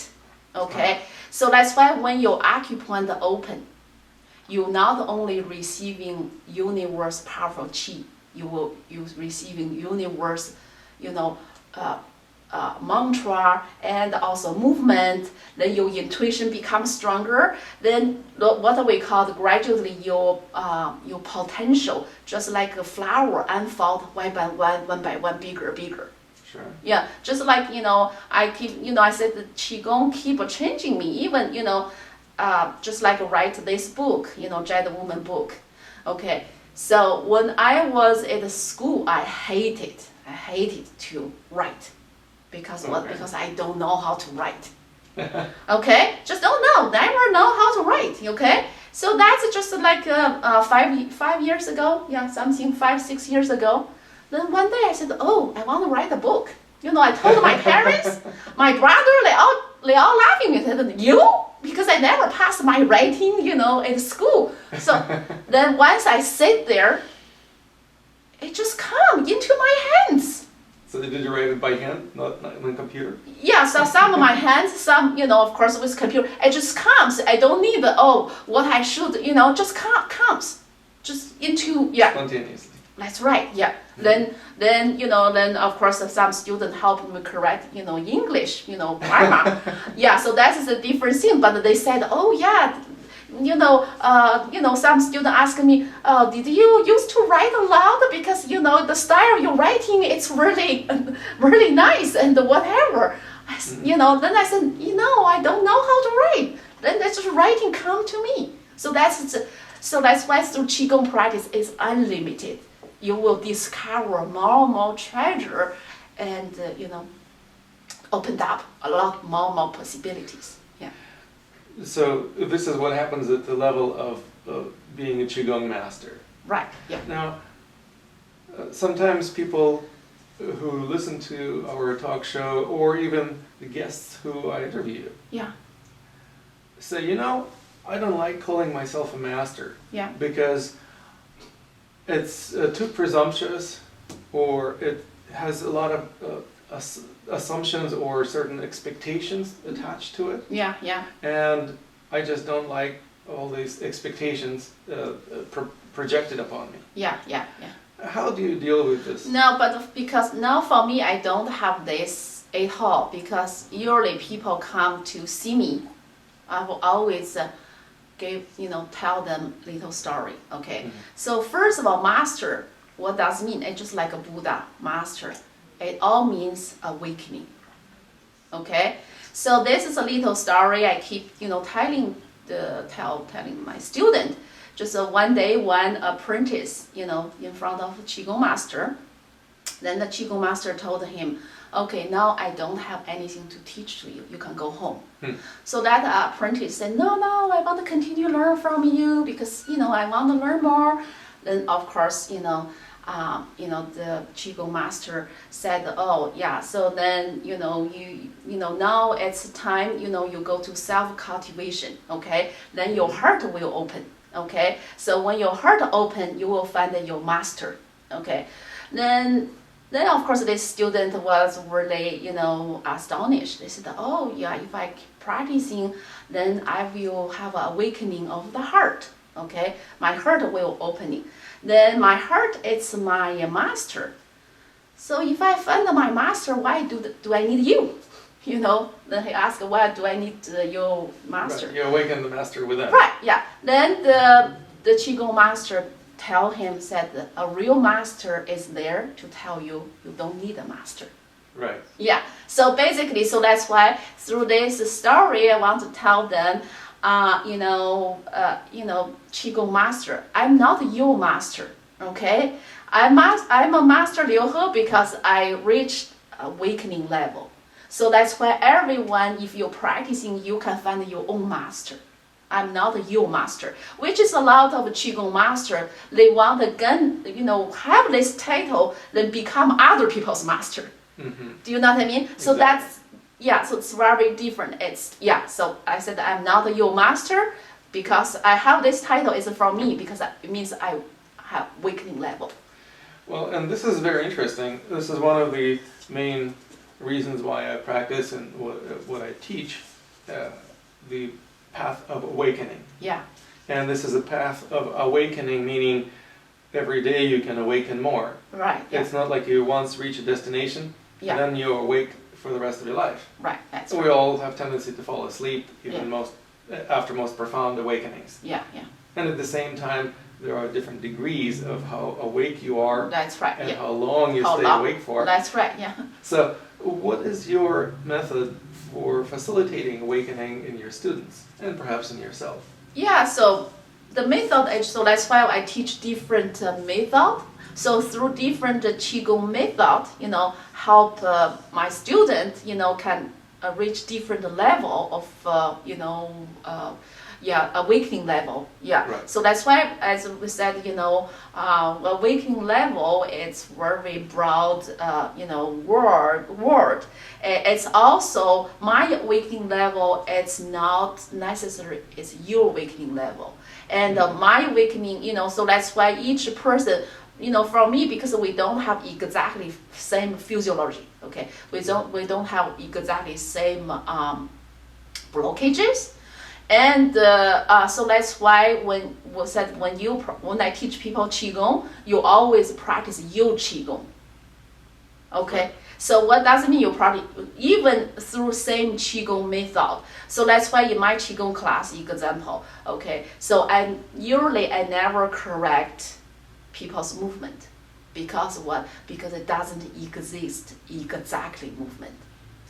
Okay? So that's why when your acupoint open, you not only receiving universe powerful qi, you receiving universe, mantra and also movement. Then your intuition becomes stronger. Then what we call gradually your potential, just like a flower, unfold one by one, bigger. Sure. Yeah, just like I keep I said the Qigong keep changing me. Even just like write this book, Jade Woman book. Okay, so when I was at the school, I hated to write. Because what? Okay. Because I don't know how to write. Okay, just don't know, never know how to write. Okay, so that's just like 5 years ago. Yeah, something 5-6 years ago. Then one day I said, oh, I want to write a book. I told my parents, my brother, they all laughing at me. You? Because I never passed my writing, at school. So then once I sit there, it just comes into my hands. So did you write it by hand, not on computer? Yeah, so some of my hands, some, of course with computer, it just comes. I don't need what I should, just comes. Just into, yeah. Spontaneously. That's right, yeah. Then of course some student help me correct, English, grammar. Yeah, so that is a different thing. But they said, oh yeah, some student asked me, did you used to write aloud? Because, the style you're writing, it's really, really nice and whatever. Then I said, I don't know how to write. Then that's just writing come to me. So that's why through Qigong practice is unlimited. You will discover more and more treasure and, opened up a lot more possibilities. Yeah. So this is what happens at the level of being a Qigong master. Right, yeah. Now, sometimes people who listen to our talk show, or even the guests who I interview, Yeah. say, I don't like calling myself a master. Yeah. Because it's too presumptuous, or it has a lot of assumptions or certain expectations attached to it. Yeah, yeah. And I just don't like all these expectations projected upon me. Yeah. How do you deal with this? No, but because now for me, I don't have this at all, because usually people come to see me. I will always tell them little story, okay? Mm-hmm. So first of all, master, what does it mean? It's just like a Buddha, master. It all means awakening, okay? So this is a little story I keep, telling my student. Just one day, one apprentice, in front of Qigong master. Then the Qigong master told him, okay, now I don't have anything to teach to you. You can go home. So that apprentice said, no, I want to continue to learn from you because, I want to learn more. Then, of course, the Qigong master said, oh, yeah, so then, now it's time, you go to self-cultivation, okay? Then your heart will open, okay? So when your heart open, you will find your master, okay? Then of course this student was really, astonished. They said, oh yeah, if I keep practicing, then I will have an awakening of the heart. Okay, my heart will opening. Then my heart is my master. So if I find my master, why do I need you? Then he asked, why do I need your master? Right. You awaken the master within. Right. Yeah. Then the Qigong master tell him that a real master is there to tell you you don't need a master. Right. Yeah. So basically, so that's why through this story, I want to tell them, Qigong master, I'm not your master. Okay. I'm a master Liu He because I reached awakening level. So that's why everyone, if you're practicing, you can find your own master. I'm not your master, which is a lot of Qigong master. They want again, have this title, then become other people's master. Mm-hmm. Do you know what I mean? So Exactly. so it's very different. So I said I'm not your master because I have this title is for me because it means I have awakening level. Well, and this is very interesting. This is one of the main reasons why I practice and what I teach, the path of awakening. Yeah. And this is a path of awakening, meaning every day you can awaken more. Right. Yeah. It's not like you once reach a destination, Yeah. and then you awake for the rest of your life. Right. That's We right. all have tendency to fall asleep, even Yeah. after most profound awakenings. Yeah. Yeah. And at the same time, there are different degrees of how awake you are That's right. and Yeah. how long you How stay long? awake for. That's right. Yeah. So, what is your method for facilitating awakening in your students and perhaps in yourself? Yeah, so the method, so that's why I teach different method. So through different Qigong method, help my student, can reach different level of, awakening level. Yeah. Right. So that's why, as we said, awakening level is very broad, word. It's also my awakening level. It's not necessary. It's your awakening level, and my awakening. So that's why each person. For me, because we don't have exactly same physiology. Okay, we don't have exactly same blockages. And so that's why when I teach people Qigong, you always practice your Qigong. Okay, so what does it mean you practice even through same Qigong method? So that's why in my Qigong class, example, okay, so I never correct people's movement because what? Because it doesn't exist exactly movement.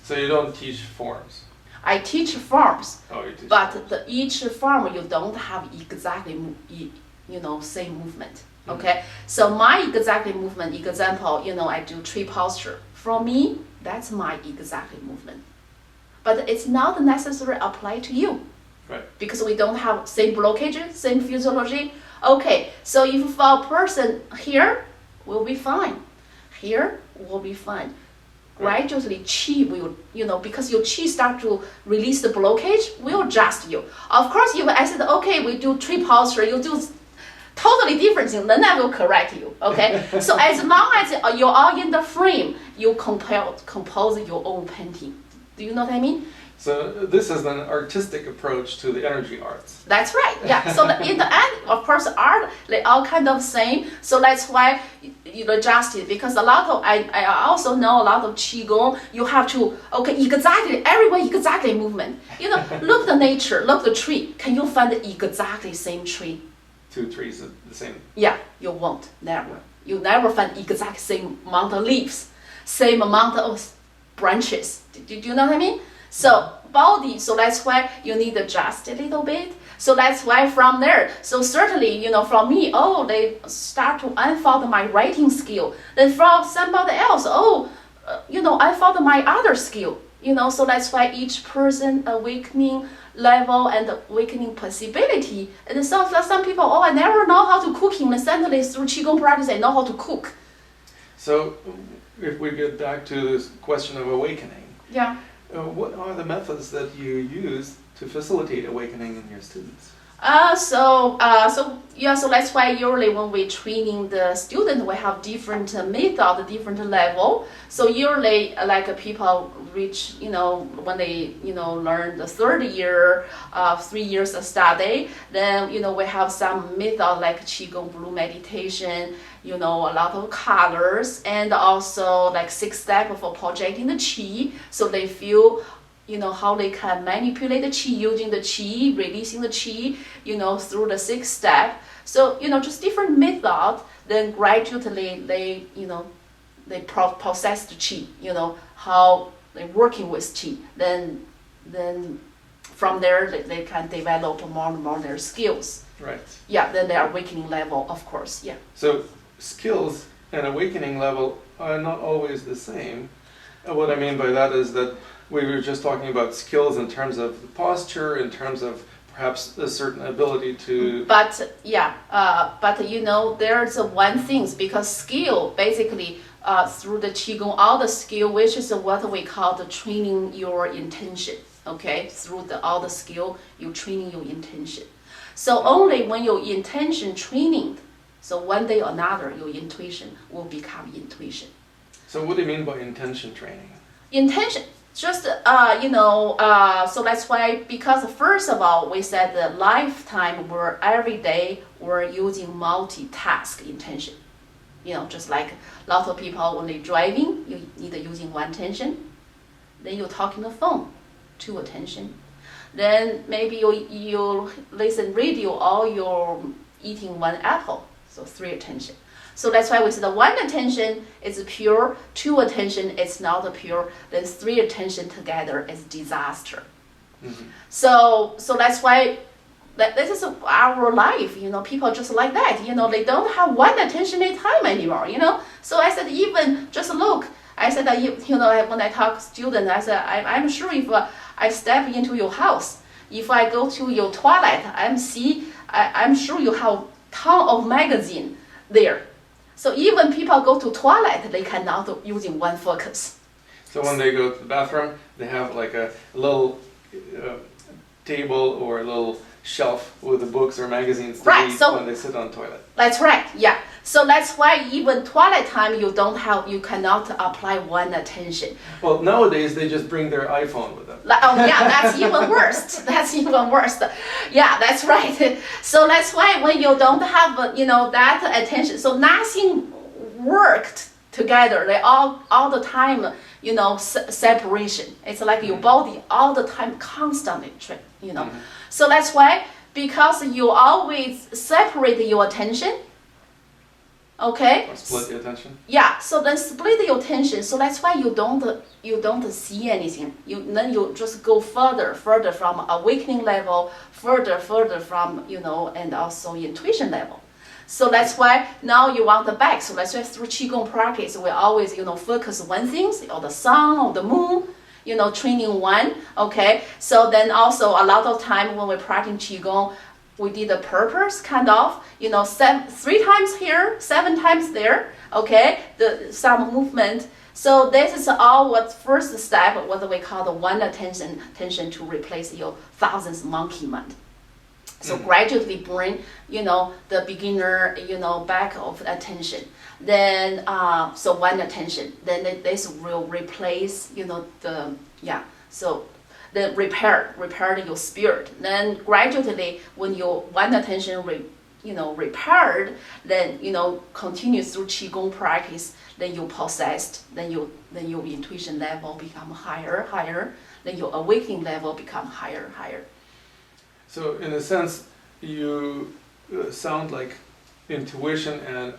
So you don't teach forms? I teach forms, Oh, you teach but forms. each form you don't have exactly same movement. Okay, so my exactly movement example, I do tree posture. For me, that's my exactly movement, but it's not necessarily apply to you. Right. Because we don't have same blockages, same physiology. Okay, so if for a person here will be fine, here will be fine. Gradually, qi will, because your qi start to release the blockage, will adjust you. Of course, if I said, okay, we do tree posture, you do totally different thing, then I will correct you. Okay, so as long as you're all in the frame, you compose your own painting. Do you know what I mean? So this is an artistic approach to the energy arts. That's right. Yeah. So in the end, of course, art they all kind of same. So that's why you adjust it because a lot of I also know a lot of qigong. You have to exactly everywhere exactly movement. Look the nature, look the tree. Can you find the exactly same tree? Two trees are the same. Yeah, you won't. Never. You never find exact same amount of leaves, same amount of branches. Do you know what I mean? So body, so that's why you need to adjust a little bit. So that's why from there, so certainly, from me, they start to unfold my writing skill. Then from somebody else, unfold my other skill. So that's why each person awakening level and awakening possibility. And some people, I never know how to cooking. And suddenly through Qigong practice, I know how to cook. So if we get back to this question of awakening. Yeah. What are the methods that you use to facilitate awakening in your students? So that's why usually when we training the student, we have different method, different level. So usually like people reach, when they, learn the third year, 3 years of study, then, we have some method like Qigong blue meditation, a lot of colors and also like 6 steps for projecting the qi. So they feel, how they can manipulate the qi, using the qi, releasing the qi, through the 6 step. So, just different method, then gradually they process the qi, how they're working with qi. Then from there, they can develop more and more their skills. Right. Yeah, then their awakening level, of course, yeah. So skills and awakening level are not always the same. And what I mean by that is that we were just talking about skills in terms of the posture, in terms of perhaps a certain ability to... But there's one thing, because skill, basically, through the Qigong, all the skill, which is what we call the training your intention, okay? Through all the skill, you're training your intention. So only when your intention training, so one day or another, your intuition will become intuition. So what do you mean by intention training? Intention, just, so that's why, because first of all, we said the lifetime, every day, we're using multitask intention. Just like a lot of people, when they're driving, you either using one attention, then you're talking on the phone, 2 attention. Then maybe you listen radio or you're eating 1 apple, so 3 attention. So that's why we say the 1 attention is pure, 2 attention is not pure, then 3 attention together is disaster. Mm-hmm. So that's why this is our life, people just like that, they don't have 1 attention at a time anymore, So I said, even just look, I said that, when I talk to students, I said, I'm sure if I step into your house, if I go to your toilet, I'm sure you have ton of magazine there. So even people go to toilet, they cannot using 1 focus. So when they go to the bathroom, they have like a little table or a little shelf with the books or magazines to read when they sit on the toilet. That's right, yeah. So that's why even toilet time, you cannot apply 1 attention. Well, nowadays they just bring their iPhone with them. That's even worse. That's even worse. Yeah, that's right. So that's why when you don't have, that attention, so nothing worked together. They all the time, separation. It's like your body all the time constantly, Mm-hmm. So that's why, because you always separate your attention, okay? Or split the attention? Yeah, so then split your attention. So that's why you don't see anything. Then you just go further from awakening level, further from, and also intuition level. So that's why now you want the back. So that's why through Qigong practice, we always, focus 1 thing, or the sun or the moon, training 1, okay? So then also a lot of time when we practice Qigong, we did the purpose kind of, 3 times here, 7 times there, okay? Some movement. So this is all what first step, what we call the 1 attention to replace your thousands monkey mind. So gradually bring, the beginner, back of attention. Then, so 1 attention. Then this will replace, so then repair your spirit. Then gradually, when your 1 attention, repaired, then, continue through Qigong practice, then you possessed, then your intuition level become higher, then your awakening level become higher. So in a sense, you sound like intuition and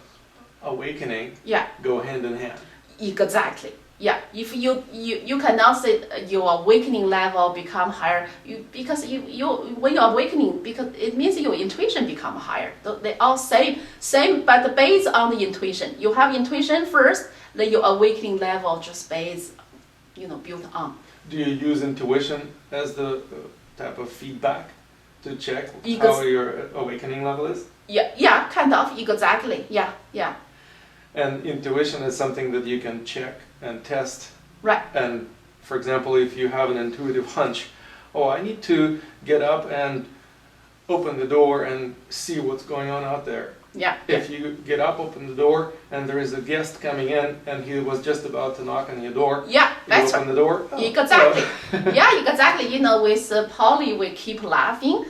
awakening go hand in hand. Exactly. Yeah. If you cannot say your awakening level become higher, because when you're awakening, because it means your intuition become higher. They all same, but based on the intuition. You have intuition first, then your awakening level just based, built on. Do you use intuition as the type of feedback to check how your awakening level is? Yeah, kind of, exactly, yeah. And intuition is something that you can check and test. Right. And for example, if you have an intuitive hunch, I need to get up and open the door and see what's going on out there. Yeah. If you get up, open the door, and there is a guest coming in, and he was just about to knock on your door. Yeah, that's right. You open the door. Exactly. Yeah, exactly. With Polly, we keep laughing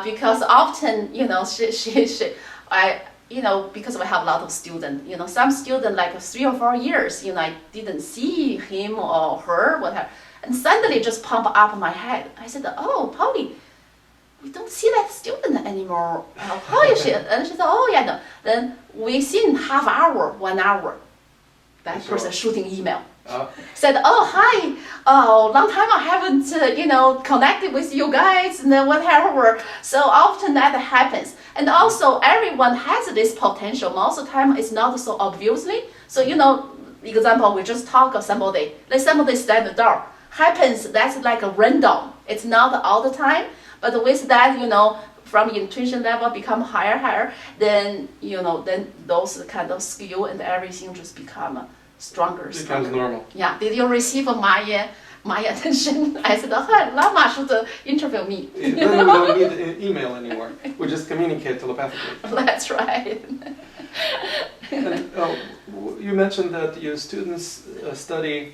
because often, because we have a lot of students. Some students like 3 or 4 years, I didn't see him or her, whatever. And suddenly it just popped up in my head. I said, oh, Polly, we don't see that student anymore. How is she? And she said, oh yeah, no. Then within half hour, 1 hour, that person shooting email. Said, oh, hi, oh, long time I haven't, connected with you guys and then whatever. So often that happens. And also everyone has this potential. Most of the time it's not so obviously. So, example, we just talk of somebody, like somebody stand the door. Happens, that's like a random. It's not all the time. But with that, from intuition level become higher, then, then those kind of skill and everything just become stronger. Becomes normal. Yeah. Did you receive my attention? I said, Lama should interview me. Then we don't need email anymore. We just communicate telepathically. That's right. And, you mentioned that your students study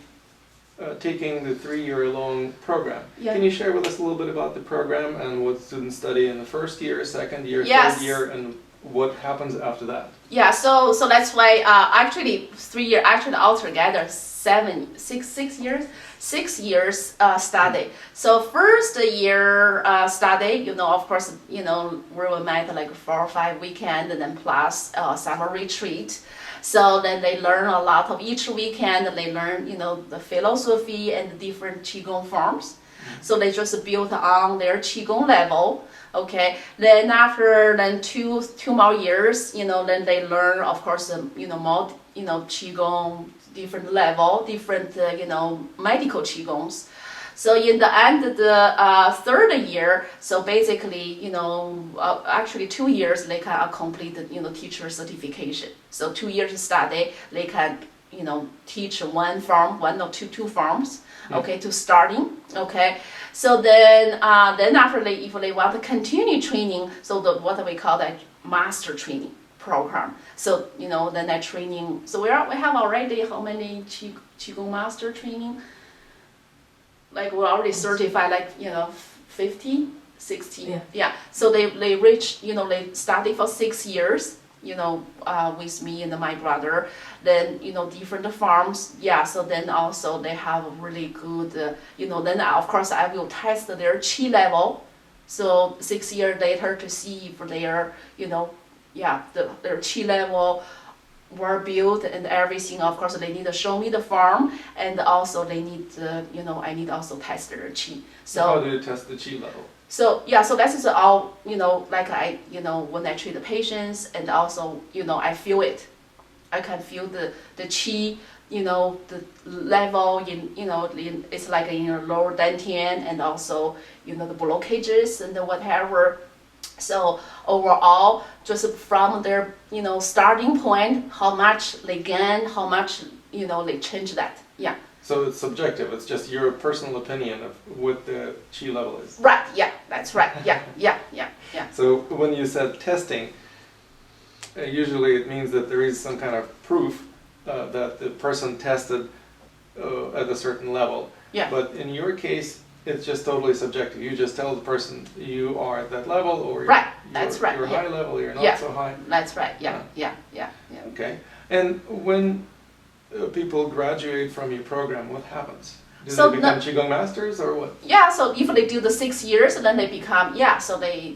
taking the 3-year-long program. Yeah. Can you share with us a little bit about the program and what students study in the first year, second year, Yes. third year, and what happens after that? Yeah, so that's why actually 3 years, actually altogether 6 years, 6 years study. So first year study, of course, we will met like 4 or 5 weekends and then plus summer retreat. So then they learn a lot of each weekend. They learn, the philosophy and the different Qigong forms. So they just build on their Qigong level. Okay. Then after two more years, then they learn, of course, more, Qigong, different level, different, medical Qigongs. So in the end of the third year, so basically, actually 2 years they can complete, teacher certification. So 2 years study, they can, teach one or two forms, okay, to starting, okay. So then after if they want to continue training, so what we call that master training program. So then that training. So we have already how many Qigong master training? Like we're already certified, 50, 60. Yeah. So they reach, they study for 6 years, with me and my brother. Then, different farms. Yeah. So then also they have really good, then of course I will test their Qi level. So 6 years later to see if they are, their Qi level were built and everything. Of course, they need to show me the farm, and also they need, I need also test their Qi. So how do you test the Qi level? So yeah, so that is all, like I, when I treat the patients, and also, I feel it. I can feel the Qi, the level in, it's like in your lower dantian, and also, the blockages and the whatever. So overall, just from their, starting point, how much they gain, how much, they change that. Yeah. So it's subjective. It's just your personal opinion of what the Qi level is. Right. Yeah. That's right. Yeah. So when you said testing, usually it means that there is some kind of proof that the person tested at a certain level. Yeah. But in your case, it's just totally subjective. You just tell the person you are at that level, or right. That's right. You're high level, you're not so high. That's right. Yeah. Okay. And when people graduate from your program, what happens? Do they become Qigong masters or what? Yeah, so if they do the 6 years, then they become, so they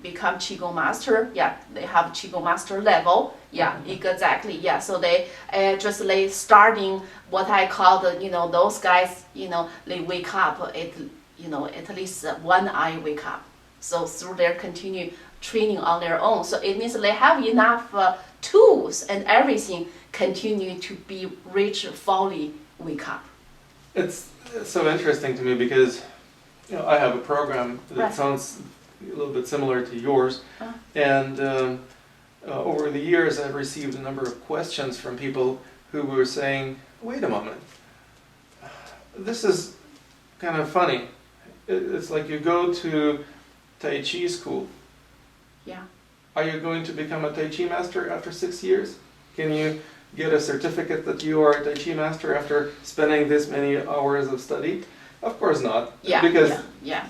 become Qigong master. Yeah, they have Qigong master level. Yeah, exactly. Yeah, so they just starting what I call the, those guys, they wake up at least one eye wake up. So through their continued training on their own. So it means they have enough tools and everything continue to be rich, fully wake up. It's so interesting to me because I have a program that sounds a little bit similar to yours, and over the years I've received a number of questions from people who were saying, wait a moment, this is kind of funny. It's like you go to Tai Chi school. Yeah. Are you going to become a Tai Chi master after 6 years? Can you get a certificate that you are a Tai Chi master after spending this many hours of study? Of course not. Yeah, because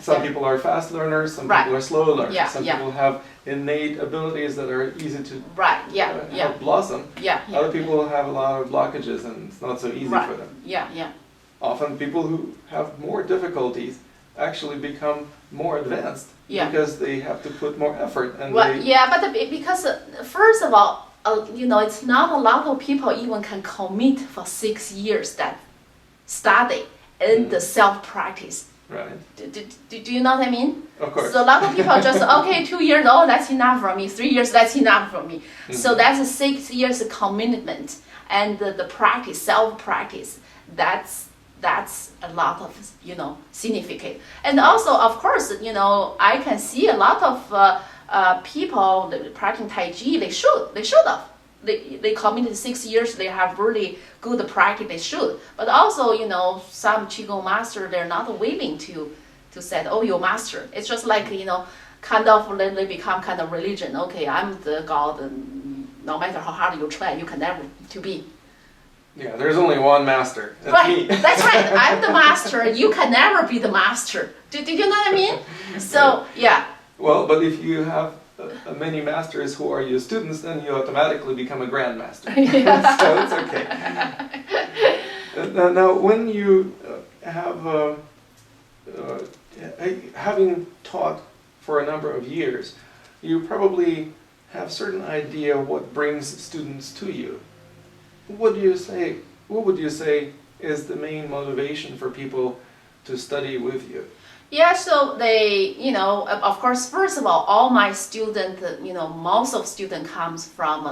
some people are fast learners, some people are slow learners, some people have innate abilities that are easy to help blossom. Other people have a lot of blockages and it's not so easy for them. often people who have more difficulties actually become more advanced Yeah. because they have to put more effort and Well, they, yeah, but because first of all, it's not a lot of people even can commit for 6 years that study in the self-practice. right, Do you know what I mean? of course. So a lot of people just, okay, 2 years, oh, that's enough for me. 3 years, that's enough for me. So that's a 6 years commitment. And the practice, self-practice, that's a lot of, significant. And also, of course, I can see a lot of people practicing Tai Chi, they should have. They committed 6 years, they have really good practice, they should. But also, some Qigong master, they're not willing to say, oh, you master. It's just like, kind of, they become kind of religion. Okay, I'm the God, and no matter how hard you try, you can never to be. Yeah, there's only one master. That's Right, me. that's right. I'm the master. You can never be the master. Do you know what I mean? So, yeah. Well, but if you have many masters who are your students, then you automatically become a grandmaster. So it's okay. Now, when you have, having taught for a number of years, you probably have certain idea what brings students to you. What would you say is the main motivation for people to study with you? Yeah, so they, of course, first of all my students, most of student comes from,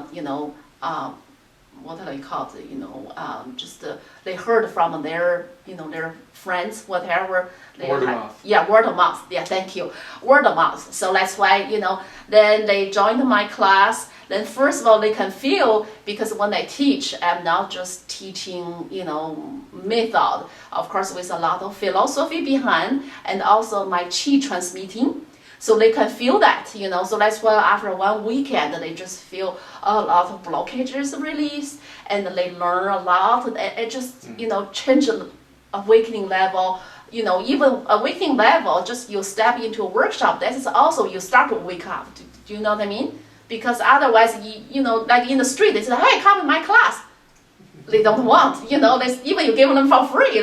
what do I call it, just they heard from their, their friends, whatever. Word of mouth. Yeah, word of mouth. Yeah, thank you. Word of mouth. So that's why, then they joined my class. Then first of all, they can feel, because when I teach, I'm not just teaching, method. Of course, with a lot of philosophy behind, and also my Qi transmitting. So they can feel that, So that's why after one weekend, they just feel a lot of blockages release, and they learn a lot. It just, change the awakening level. Even awakening level, just you step into a workshop, that is also you start to wake up. Do you know what I mean? Because otherwise, like in the street, they say, hey, come in my class. They don't want, even you give them for free,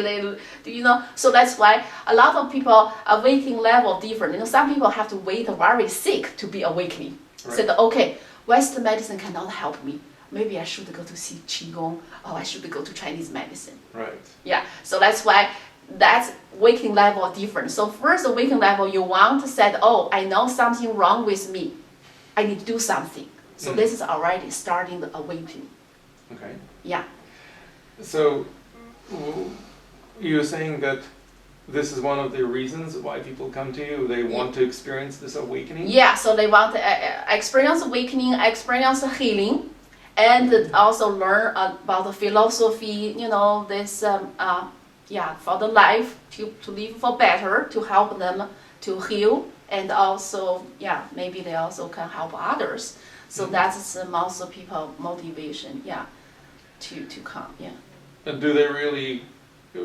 So that's why a lot of people awakening level different. Some people have to wait very sick to be awakening. Right. Said, okay, Western medicine cannot help me. Maybe I should go to see Qigong, or I should go to Chinese medicine. Right. Yeah, so that's why that's awakening level different. So first awakening level, you want to say, oh, I know something wrong with me. I need to do something. So this is already starting the awakening. Okay. Yeah. So you're saying that this is one of the reasons why people come to you. They want to experience this awakening. Yeah. So they want to experience awakening, experience healing, and also learn about the philosophy. This for the life to live for better, to help them to heal. And also, maybe they also can help others. So that's most of people motivation, to come, And do they really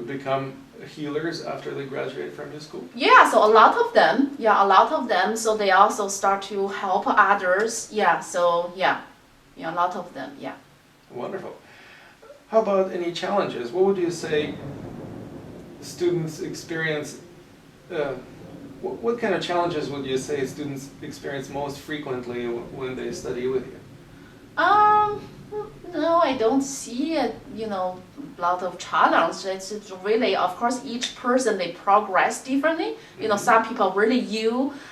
become healers after they graduate from your school? Yeah, so a lot of them, so they also start to help others, a lot of them, Wonderful. How about any challenges? What would you say students experience? What kind of challenges would you say students experience most frequently when they study with you? No, I don't see a lot of challenge. It's really, of course, each person they progress differently. Some people really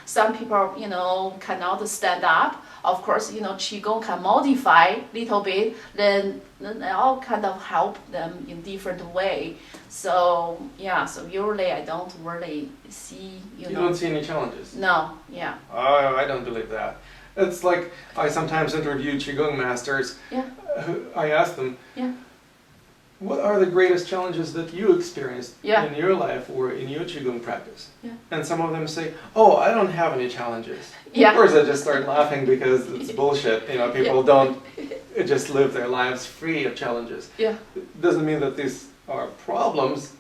some people cannot stand up. Of course, Qigong can modify little bit. Then they all kind of help them in different way. So so usually I don't really see You don't see any challenges? No, Oh, I don't believe that. It's like I sometimes interview Qigong masters. Yeah. I ask them, what are the greatest challenges that you experienced in your life or in your Qigong practice? Yeah. And some of them say, oh, I don't have any challenges. Yeah. Of course, I just start laughing because it's bullshit. People don't just live their lives free of challenges. Yeah. It doesn't mean that these are problems,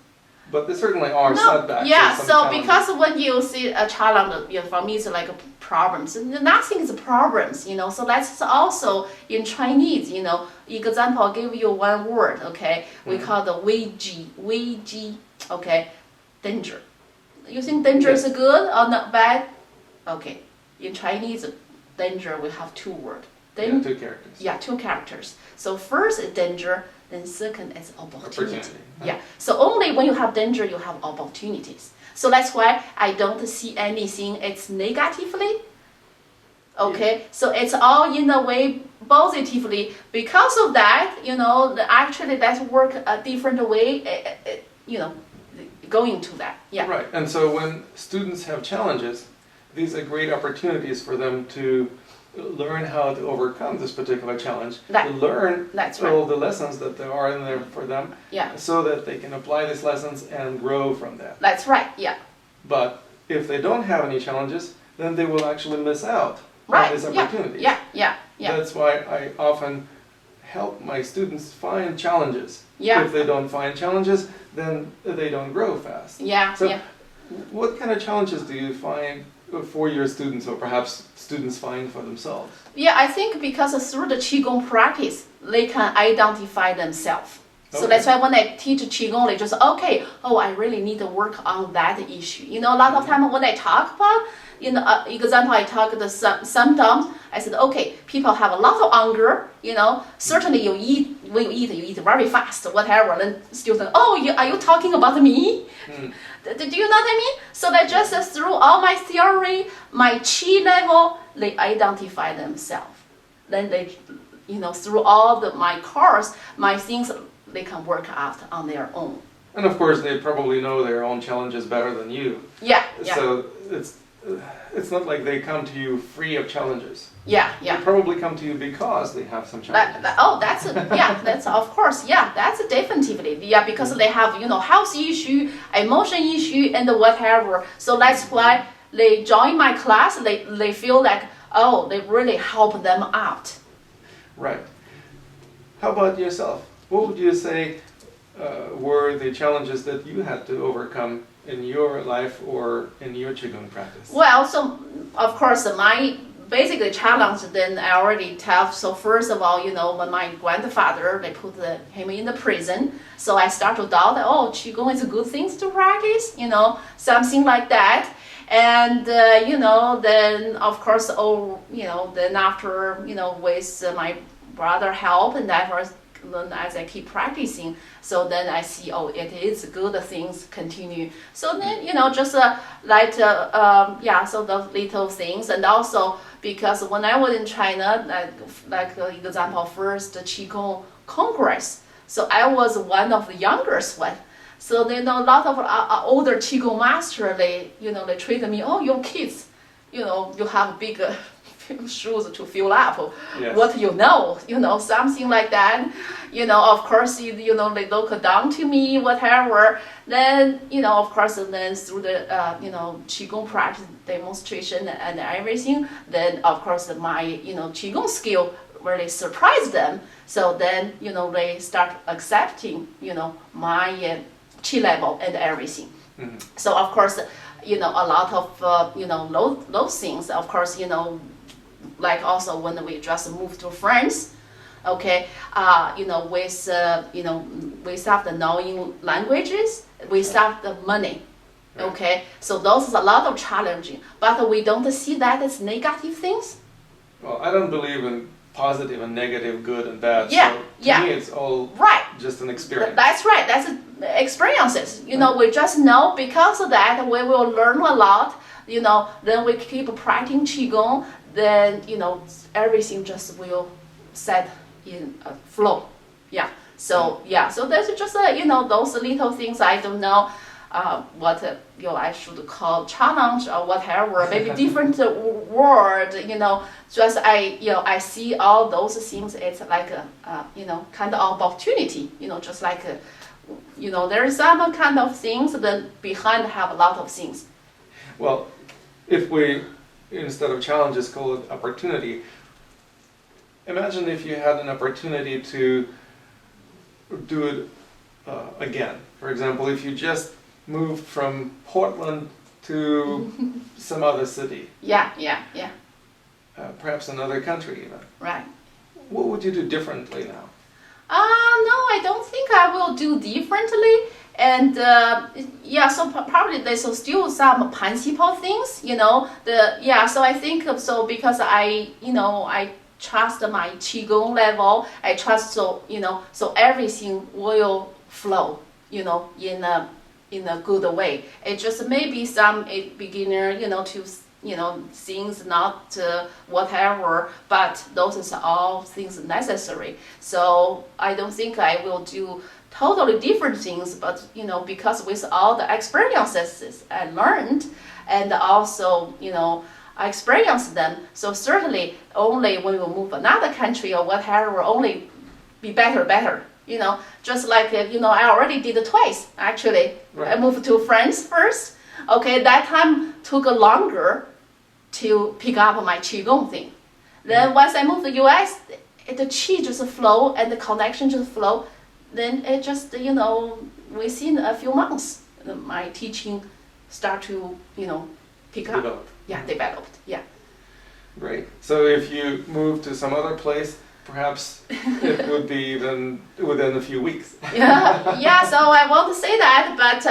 but they certainly are No, setbacks. yeah, and some so challenges. because when you see a challenge, for me it's like a problems. Nothing is problems, So that's also in Chinese, Example, I'll give you one word, okay? We call the 危机, okay? Danger. You think danger is good or not bad? Okay. In Chinese, danger, we have two words. Two characters. Yeah, two characters. So first is danger, then second is opportunity. Yeah. So only when you have danger, you have opportunities. So that's why I don't see anything it's negatively. Okay. So it's all in a way positively. Because of that, actually that's work a different way. Going to that. Yeah. Right. And so when students have challenges, these are great opportunities for them to learn how to overcome this particular challenge, to learn all the lessons that there are in there for them, so that they can apply these lessons and grow from that. That's right, yeah. But if they don't have any challenges, then they will actually miss out on these opportunities. Yeah. That's why I often help my students find challenges. Yeah. If they don't find challenges, then they don't grow fast. Yeah. So what kind of challenges do you find for your students, or perhaps students find for themselves? Yeah, I think because through the Qigong practice, they can identify themselves. So that's why when I teach Qigong, they just, I really need to work on that issue. A lot of time when I talk about, example, I talk the symptoms, I said, people have a lot of hunger, certainly when you eat very fast, whatever, then students, are you talking about me? Do you know what I mean? So that just through all my theory, my Qi level, they identify themselves. Then they, through all my course, my things, they can work out on their own. And of course, they probably know their own challenges better than you. Yeah. So it's not like they come to you free of challenges. Yeah. They probably come to you because they have some challenges. That's of course, that's definitively, because they have, health issue, emotion issue, and whatever. So that's why they join my class, they feel like, they really help them out. Right. How about yourself? What would you say were the challenges that you had to overcome in your life or in your Qigong practice? Well, so of course my basically challenge then I already tell. So first of all, when my grandfather, they put him in the prison, so I start to doubt that, Qigong is a good thing to practice, something like that. And then of course, then after with my brother help, and after then as I keep practicing, so then I see, it is good things continue. So then, just so those little things. And also because when I was in China, like example, first Qigong Congress, so I was one of the youngest one. So then a lot of older Qigong master, they treat me, your kids, you have big shoes to fill up. Yes. What something like that. Of course, they look down to me, whatever. Then, of course, then through the, Qigong practice demonstration and everything, then, of course, my, Qigong skill really surprised them. So then, they start accepting, my Qi level and everything. Mm-hmm. So, of course, a lot of, those things, of course, like also when we just moved to France, with we start knowing languages, we start the money, okay. So those is a lot of challenging, but we don't see that as negative things. Well, I don't believe in positive and negative, good and bad. Yeah, so to me, it's all just an experience. That's right. That's experiences. We just know because of that we will learn a lot. Then we keep practicing Qigong. Then everything just will set in a flow. So that's just those little things. I don't know what I should call challenge or whatever, maybe different word. Just I see all those things. It's like a kind of opportunity. Just like there is some kind of things. Then behind have a lot of things. Well, if we instead of challenges call it opportunity. Imagine if you had an opportunity to do it again. For example, if you just moved from Portland to some other city, Yeah. perhaps another country even. Right. What would you do differently now? No, I don't think I will do differently. And so probably there's still some principal things, So I think so because I trust my qigong level. I trust so everything will flow, in a good way. It just maybe some beginner, to things not whatever, but those is all things necessary. So I don't think I will do totally different things, but because with all the experiences I learned, and also I experienced them, so certainly only when we move another country or whatever, only be better. Just like I already did it twice actually. Right. I moved to France first. Okay, that time took longer to pick up my qigong thing. Then once I moved to the US, the qi just flow and the connection just flow. Then it just within a few months, my teaching start to pick up. Develop. Yeah, developed. Yeah. Great. So if you move to some other place, perhaps it would be even within a few weeks. Yeah. So I won't say that, but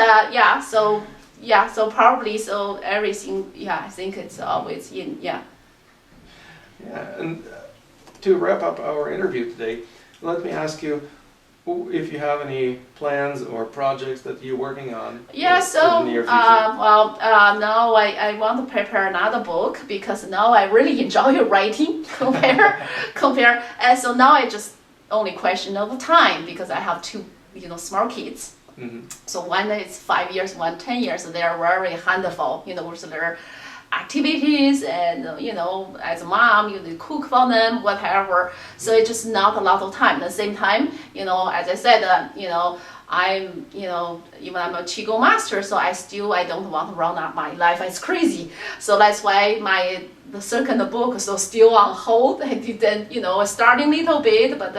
so probably so everything. Yeah, I think it's always in. Yeah. Yeah, and to wrap up our interview today, let me ask you if you have any plans or projects that you're working on in the near future. Now I want to prepare another book because now I really enjoy writing compare. And so now I just only question of time because I have two small kids. Mm-hmm. So one is 5 years, one 10 years. So they are very handful, with their activities and as a mom you cook for them, whatever. So it's just not a lot of time. At the same time, as I said, I'm even I'm a qigong master, so I don't want to run up my life as crazy. So that's why the second book is still on hold. I didn't starting little bit, but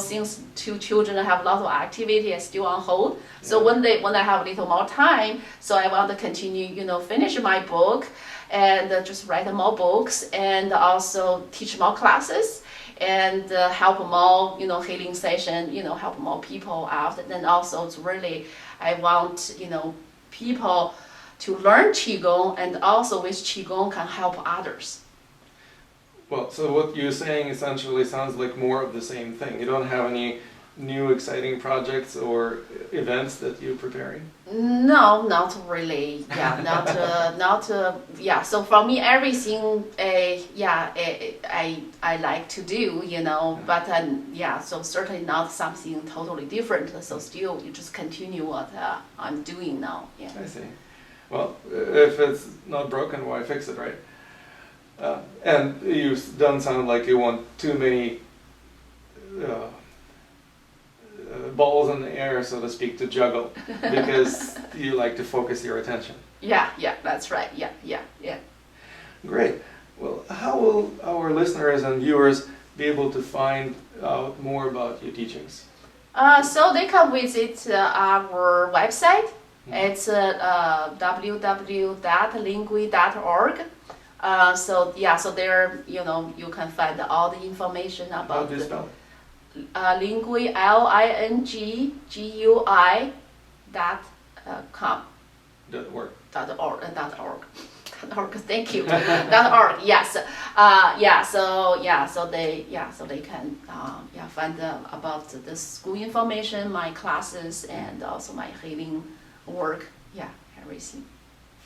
since two children have a lot of activity, it's still on hold. So when I have a little more time, so I want to continue finish my book and just write more books and also teach more classes and help more healing session, help more people out. And then also it's really I want people to learn qigong and also with qigong can help others. Well, so what you're saying essentially sounds like more of the same thing. You don't have any new exciting projects or events that you're preparing? No, not really. Yeah, not. So for me, everything, I like to do, But so certainly not something totally different. So still, you just continue what I'm doing now. Yeah. I see. Well, if it's not broken, why fix it, right? And you don't sound like you want too many balls in the air, so to speak, to juggle, because you like to focus your attention. Yeah, that's right. Yeah. Great. Well, how will our listeners and viewers be able to find out more about your teachings? So they can visit our website. It's www.lingui.org. So there, you can find all the information about. How do you spell it? Lingui, LINGUI.com. .org. .org. Thank you. .org. Yes. So they can find about the school information, my classes, and also my healing work. Yeah, everything.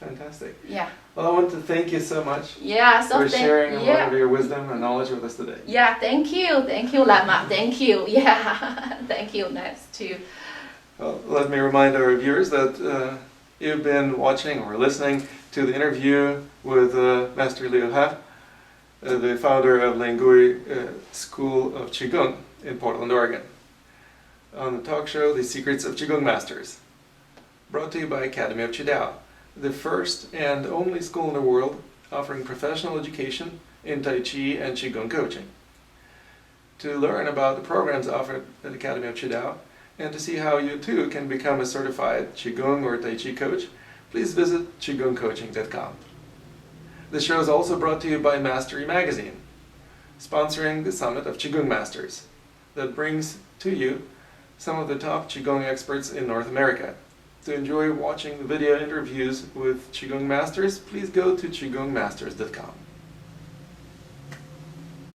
Fantastic. Yeah. Well, I want to thank you so much for sharing a lot of your wisdom and knowledge with us today. Yeah, thank you, Lama. Thank you. Yeah, thank you. Nice to. Well, let me remind our viewers that you've been watching or listening to the interview with Master Liu He, the founder of Lingui School of Qigong in Portland, Oregon, on the talk show The Secrets of Qigong Masters, brought to you by Academy of Qidao, the first and only school in the world offering professional education in Tai Chi and Qigong coaching. To learn about the programs offered at the Academy of Qidao and to see how you too can become a certified Qigong or Tai Chi coach, please visit qigongcoaching.com. The show is also brought to you by Mastery Magazine, sponsoring the Summit of Qigong Masters that brings to you some of the top Qigong experts in North America. To enjoy watching video interviews with Qigong Masters, please go to qigongmasters.com.